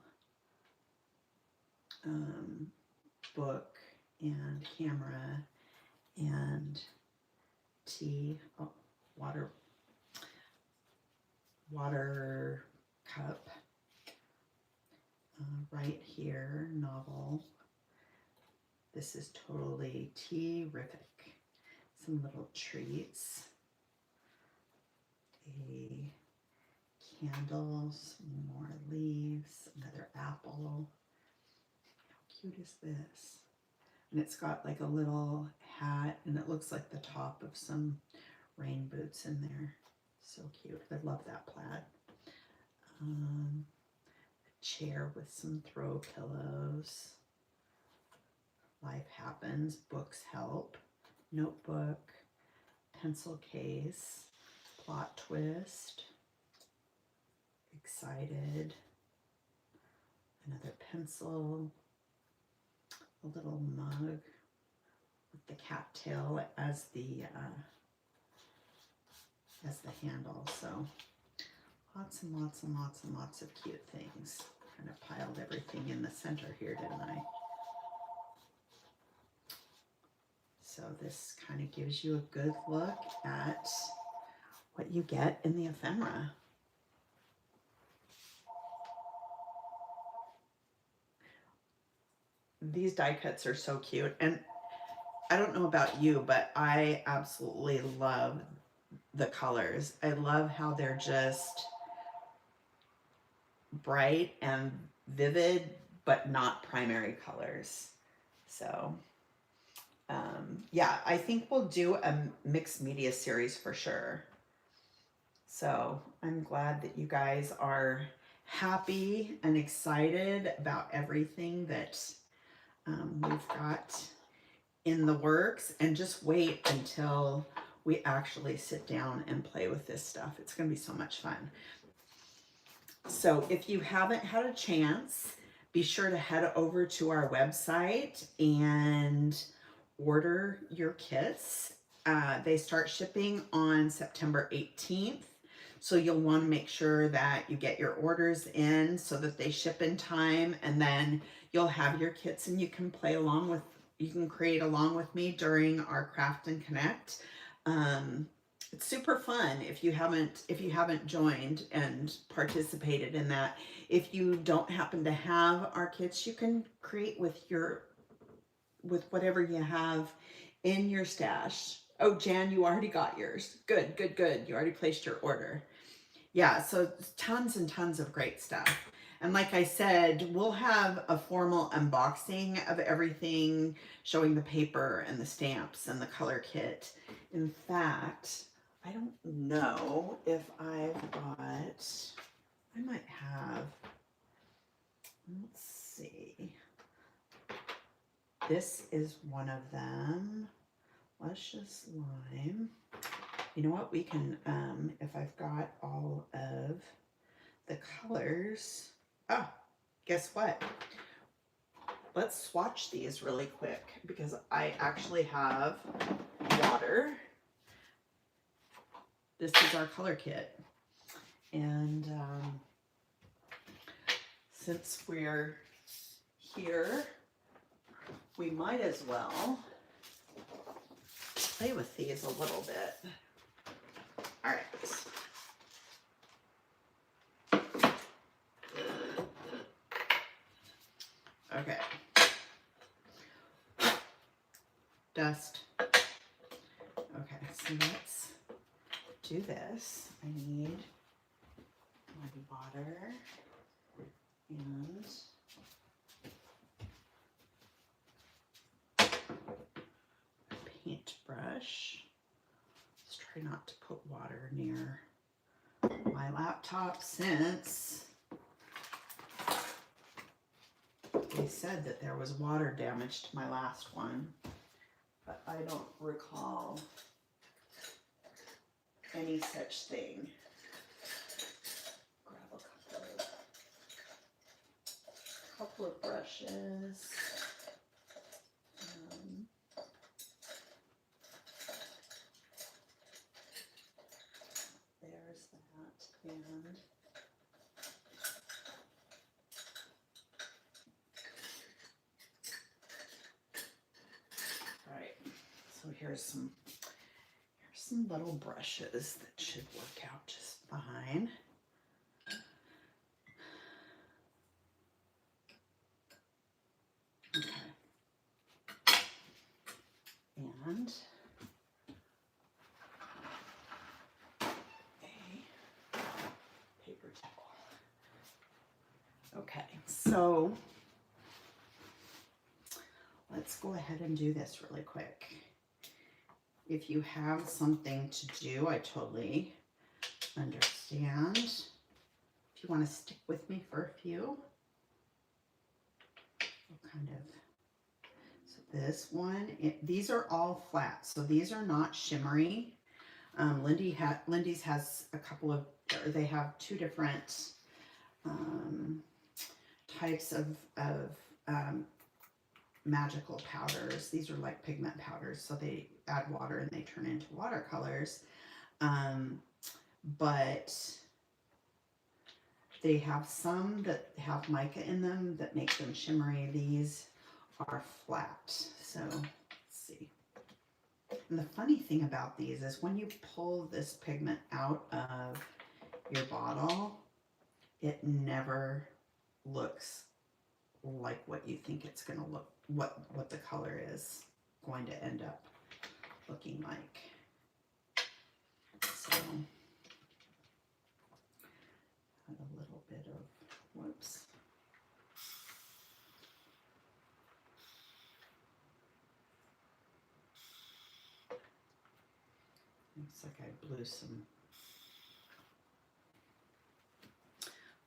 book and camera, and tea, oh, water cup, right here, novel. This is totally terrific. Some little treats. A candle, some more leaves, another apple. How cute is this? And it's got like a little hat, and it looks like the top of some rain boots in there. So cute. I love that plaid. A chair with some throw pillows. Life happens. Books help. Notebook. Pencil case. Plot twist. Excited. Another pencil. A little mug with the cattail as the handle. So lots and lots and lots and lots of cute things. Kind of piled everything in the center here, didn't I? So this kind of gives you a good look at what you get in the ephemera. These die cuts are so cute, and I don't know about you, but I absolutely love the colors. I love how they're just bright and vivid, but not primary colors. So yeah, I think we'll do a mixed media series for sure. So I'm glad that you guys are happy and excited about everything that we've got in the works, and just wait until we actually sit down and play with this stuff. It's going to be so much fun. So if you haven't had a chance, be sure to head over to our website and order your kits. They start shipping on September 18th. So you'll want to make sure that you get your orders in so that they ship in time, and then you'll have your kits and you can play along with, you can create along with me during our Craft and Connect. It's super fun if you haven't joined and participated in that. If you don't happen to have our kits, you can create with whatever you have in your stash. Oh, Jan, you already got yours. Good, good, good. You already placed your order. Yeah, so tons and tons of great stuff. And like I said, we'll have a formal unboxing of everything, showing the paper and the stamps and the color kit. In fact, I don't know if I've got, I might have, let's see. This is one of them. Luscious Lime. You know what, we can, if I've got all of the colors, oh, guess what? Let's swatch these really quick because I actually have water. This is our color kit. And since we're here, we might as well play with these a little bit. All right. Okay. Dust. Okay, so let's do this. I need my water and a paintbrush. Let's try not to put water near my laptop since they said that there was water damage to my last one, but I don't recall any such thing. Grab a couple of brushes. There's that, and all right, so here's some little brushes that should work out just fine. Okay. Okay, so let's go ahead and do this really quick. If you have something to do, I totally understand. If you want to stick with me for a few, we'll kind of, so this one, these are all flat, so these are not shimmery. Lindy's has a couple of, or they have two different types of magical powders. These are like pigment powders, so they add water and they turn into watercolors. But they have some that have mica in them that make them shimmery. These are flat. So let's see. And the funny thing about these is when you pull this pigment out of your bottle, it never looks like what you think it's going to look, what the color is going to end up looking like. So add a little bit of, whoops. Looks like I blew some.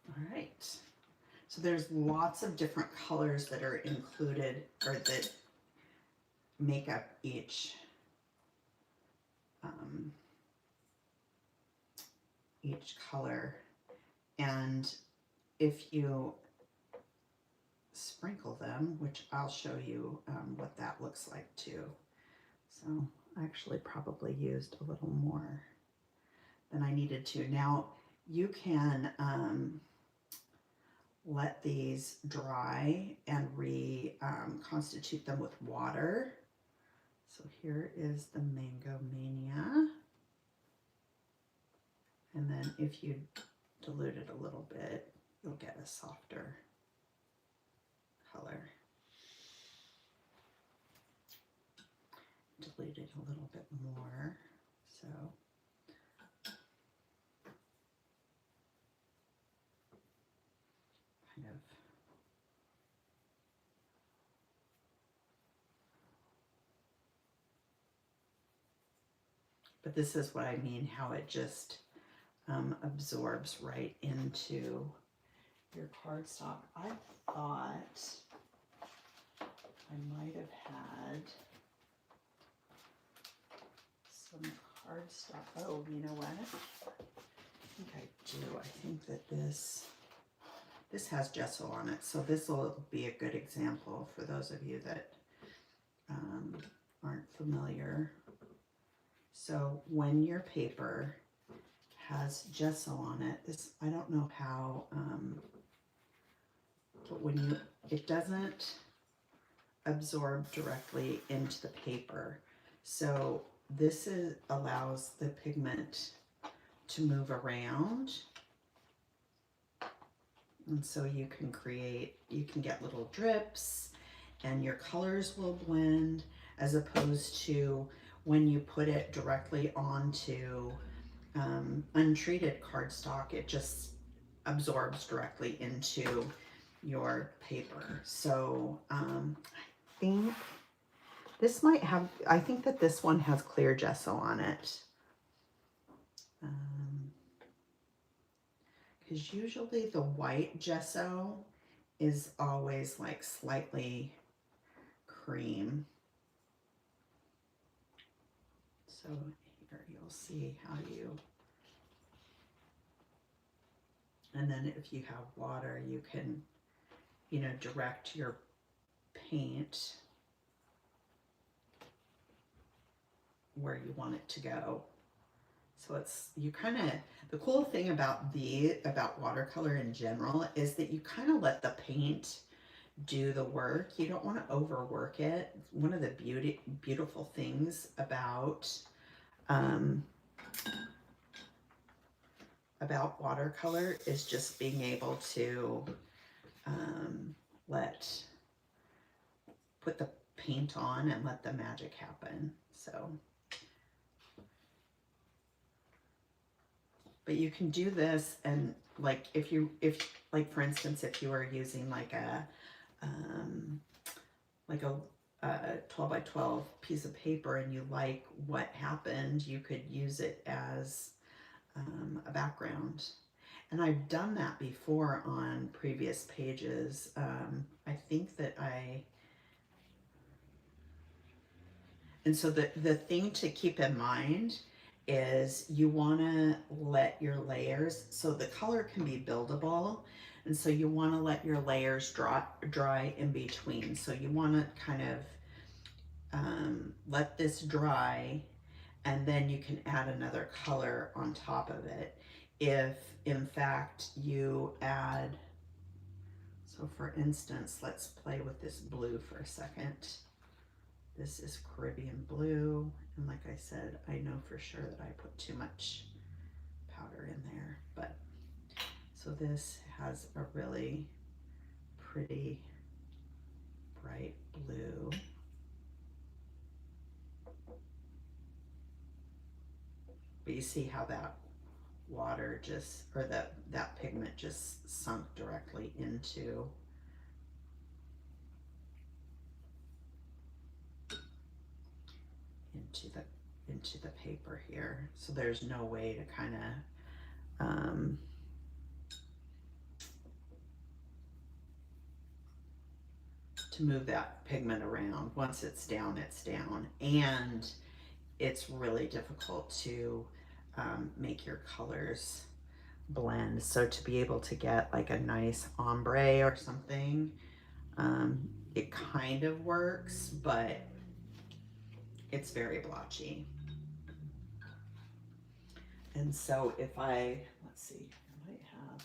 All right. So there's lots of different colors that are included, or that make up each color. And if you sprinkle them, which I'll show you what that looks like too. So I actually probably used a little more than I needed to. Now you can let these dry and reconstitute them with water. So here is the Mango Mania. And then if you dilute it a little bit, you'll get a softer color. Dilute it a little bit more. So kind of but this is what I mean, how it just absorbs right into your cardstock. I thought I might have had some cardstock. Oh, you know what? I think I do. I think that this has gesso on it, so this will be a good example for those of you that aren't familiar. So when your paper has gesso on it, this, I don't know how, but when it doesn't absorb directly into the paper. So this allows the pigment to move around. And so you can get little drips and your colors will blend, as opposed to when you put it directly onto untreated cardstock, it just absorbs directly into your paper. So I think this might have, I think that this one has clear gesso on it. Because usually the white gesso is always like slightly cream. So here you'll see how you, and then if you have water, you can, you know, direct your paint where you want it to go. So it's, you kind of, the cool thing about watercolor in general is that you kind of let the paint do the work. You don't want to overwork it. One of the beautiful things about watercolor is just being able to put the paint on and let the magic happen. So But you can do this, and like if like for instance, if you were using like a um, like a 12 by 12 piece of paper and you like what happened, you could use it as a background. And I've done that before on previous pages. I think that and so the thing to keep in mind is you want to let your layers, so the color can be buildable, and so you want to let your layers dry in between. So you want to kind of let this dry, and then you can add another color on top of it. If in fact you add, so for instance, let's play with this blue for a second. This is Caribbean blue, and like I said, I know for sure that I put too much powder in there, but so this has a really pretty bright blue. But you see how that water just, or that pigment just sunk directly into the paper here. So there's no way to kind of to move that pigment around. Once it's down, it's down. And it's really difficult to make your colors blend. So to be able to get like a nice ombre or something, it kind of works, but it's very blotchy. And so if let's see, I might have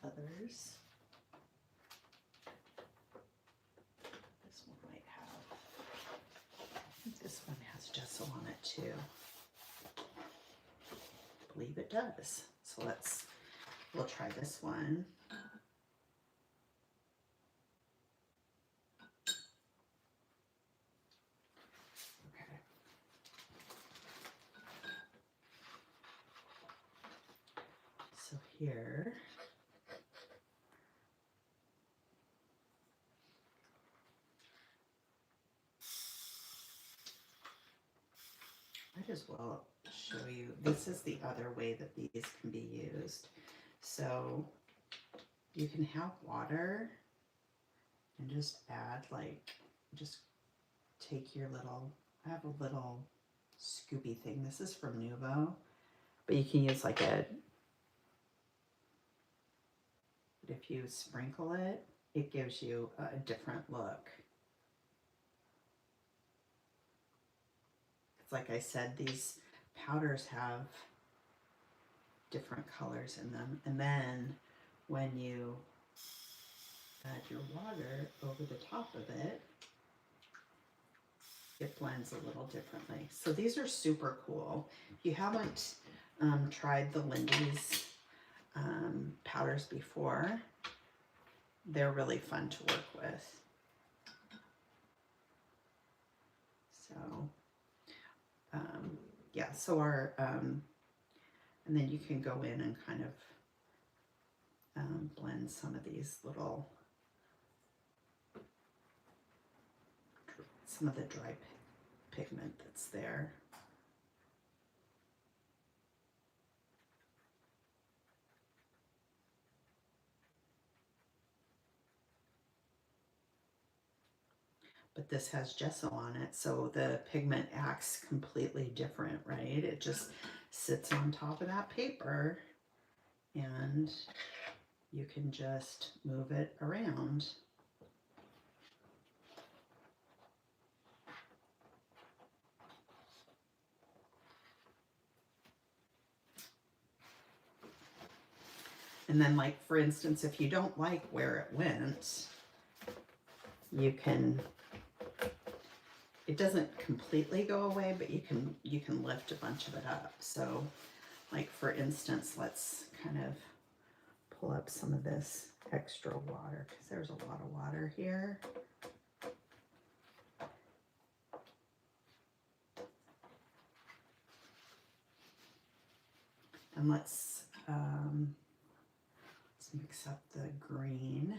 others. This one might have, I think this one has gesso on it too. I believe it does. So we'll try this one. Okay. So here, might as well show you, this is the other way that these can be used. So you can have water and just add just take your little, I have a little scoopy thing. This is from Nuvo, but you can use like but if you sprinkle it, it gives you a different look. It's like I said, these powders have different colors in them. And then when you add your water over the top of it, it blends a little differently. So these are super cool. If you haven't tried the Lindy's powders before, they're really fun to work with. So yeah, so our and then you can go in and kind of blend some of these little, some of the dry pigment that's there. But this has gesso on it, so the pigment acts completely different, right? It just sits on top of that paper and you can just move it around. And then, like, for instance, if you don't like where it went, you can, it doesn't completely go away, but you can lift a bunch of it up. So like for instance, let's kind of pull up some of this extra water because there's a lot of water here. And let's mix up the green,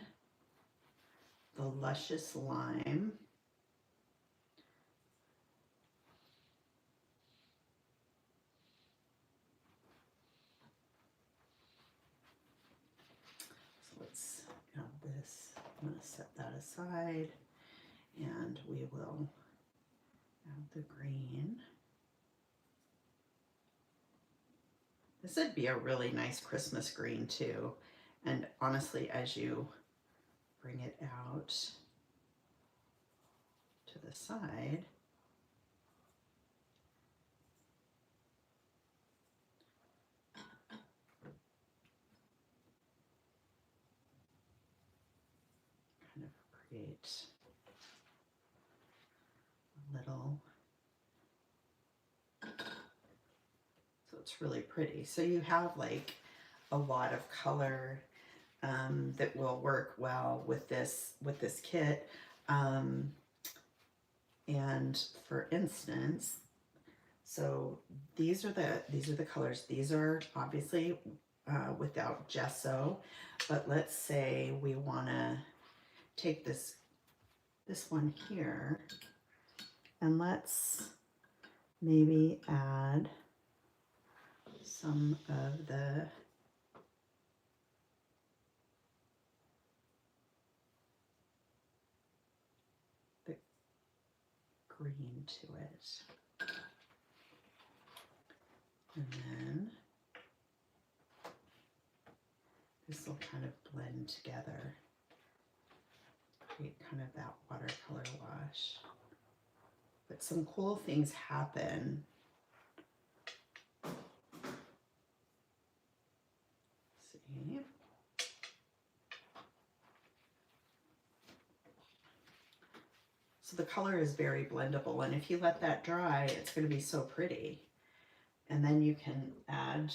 the luscious lime, so let's add this. I'm going to set that aside, and we will add the green. This would be a really nice Christmas green too. And honestly, as you bring it out to the side, kind of create a little, so it's really pretty. So you have like a lot of color that will work well with this kit. And for instance, so these are the colors. These are obviously without gesso, but let's say we want to take this one here, and let's maybe add some of the green to it. And then this will kind of blend together, create kind of that watercolor wash. But some cool things happen. Let's see. So the color is very blendable, and if you let that dry, it's going to be so pretty. And then you can add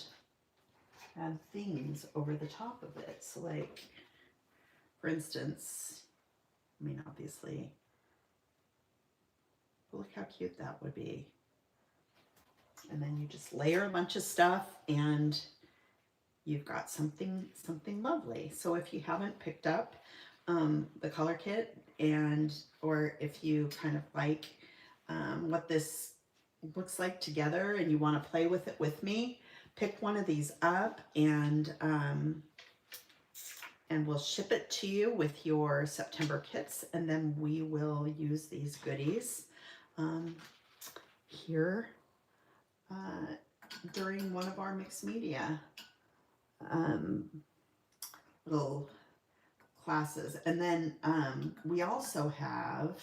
themes over the top of it. So like, for instance, I mean, obviously, look how cute that would be. And then you just layer a bunch of stuff and you've got something lovely. So if you haven't picked up the color kit, or if you kind of like what this looks like together and you want to play with it with me, pick one of these up, and we'll ship it to you with your September kits, and then we will use these goodies here during one of our mixed media little classes. And then we also have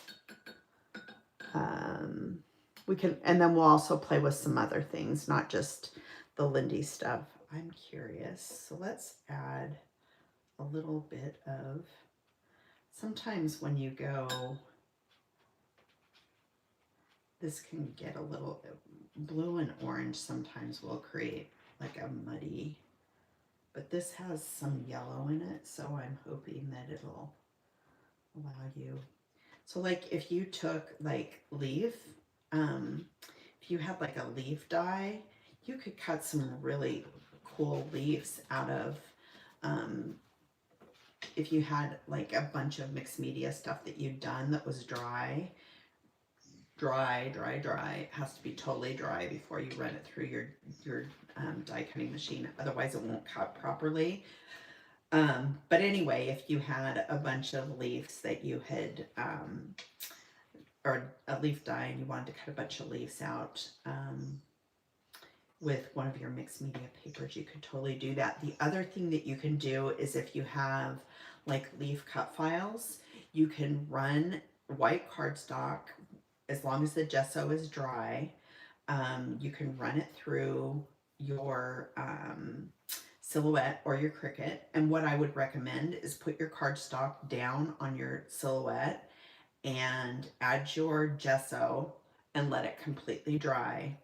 and then we'll also play with some other things, not just the Lindy stuff. I'm curious, so let's add a little bit of, sometimes when you go, this can get a little blue and orange, sometimes will create like a muddy, but this has some yellow in it, so I'm hoping that it'll allow you. So like if you took like leaf, if you had like a leaf die, you could cut some really cool leaves out of, if you had like a bunch of mixed media stuff that you'd done that was dry. It has to be totally dry before you run it through your die cutting machine, otherwise it won't cut properly. But anyway, if you had a bunch of leaves that you had, or a leaf die, and you wanted to cut a bunch of leaves out with one of your mixed media papers, you could totally do that. The other thing that you can do is if you have like leaf cut files, you can run white cardstock, as long as the gesso is dry, you can run it through your silhouette or your Cricut. And what I would recommend is put your cardstock down on your silhouette and add your gesso and let it completely dry.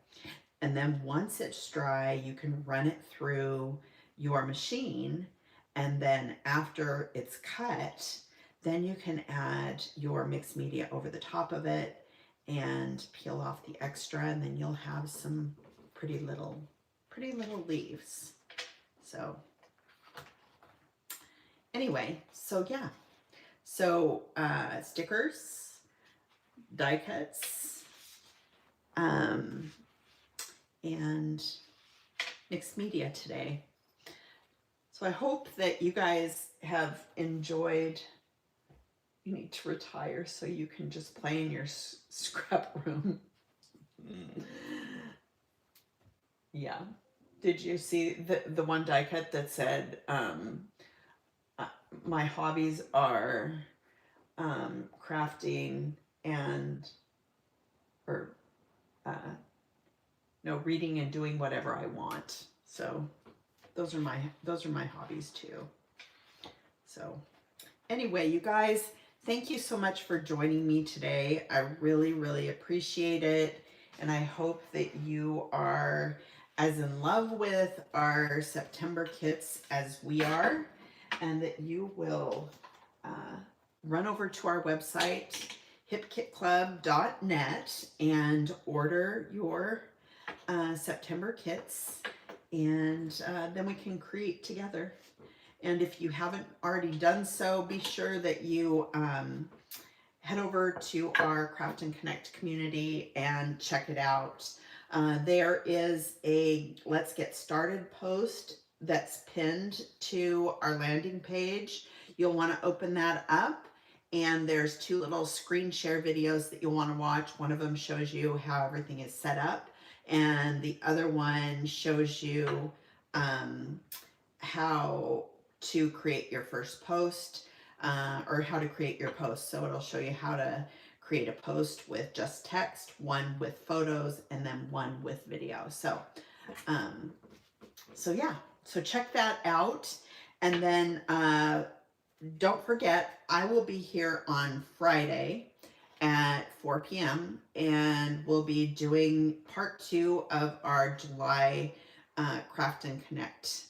And then once it's dry, you can run it through your machine. And then after it's cut, then you can add your mixed media over the top of it and peel off the extra, and then you'll have some pretty little pretty little leaves. So anyway, so yeah. So stickers, die cuts, and mixed media today. So I hope that you guys have enjoyed. You need to retire so you can just play in your scrap room. Yeah. Did you see the one die cut that said, my hobbies are crafting and, or no, reading and doing whatever I want. So those are my hobbies too. So anyway, you guys, thank you so much for joining me today. I really, really appreciate it. And I hope that you are as in love with our September kits as we are, and that you will run over to our website, hipkitclub.net, and order your September kits, and then we can create together. And if you haven't already done so, be sure that you head over to our Craft and Connect community and check it out. There is a Let's Get Started post that's pinned to our landing page. You'll want to open that up, and there's two little screen share videos that you'll want to watch. One of them shows you how everything is set up, and the other one shows you how to create your first post, or how to create your post. So it'll show you how to create a post with just text, one with photos, and then one with video. So yeah, so check that out. And then don't forget, I will be here on Friday at 4 p.m. and we'll be doing part 2 of our July Craft and Connect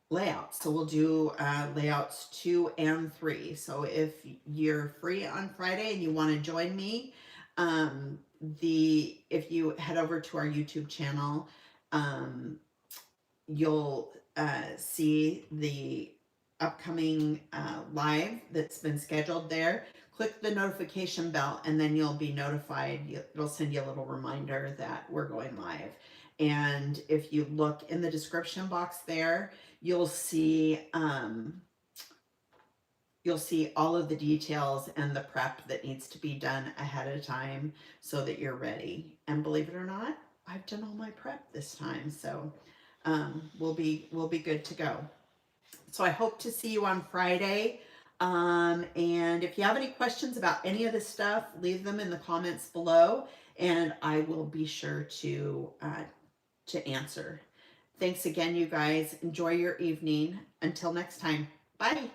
layouts. So we'll do layouts 2 and 3. So if you're free on Friday and you want to join me, if you head over to our YouTube channel, you'll see the upcoming live that's been scheduled there. Click the notification bell and then you'll be notified. It'll send you a little reminder that we're going live. And if you look in the description box there, you'll see all of the details and the prep that needs to be done ahead of time so that you're ready. And believe it or not, I've done all my prep this time, so we'll be good to go. So I hope to see you on Friday. And if you have any questions about any of this stuff, leave them in the comments below, and I will be sure to answer. Thanks again, you guys. Enjoy your evening. Until next time. Bye.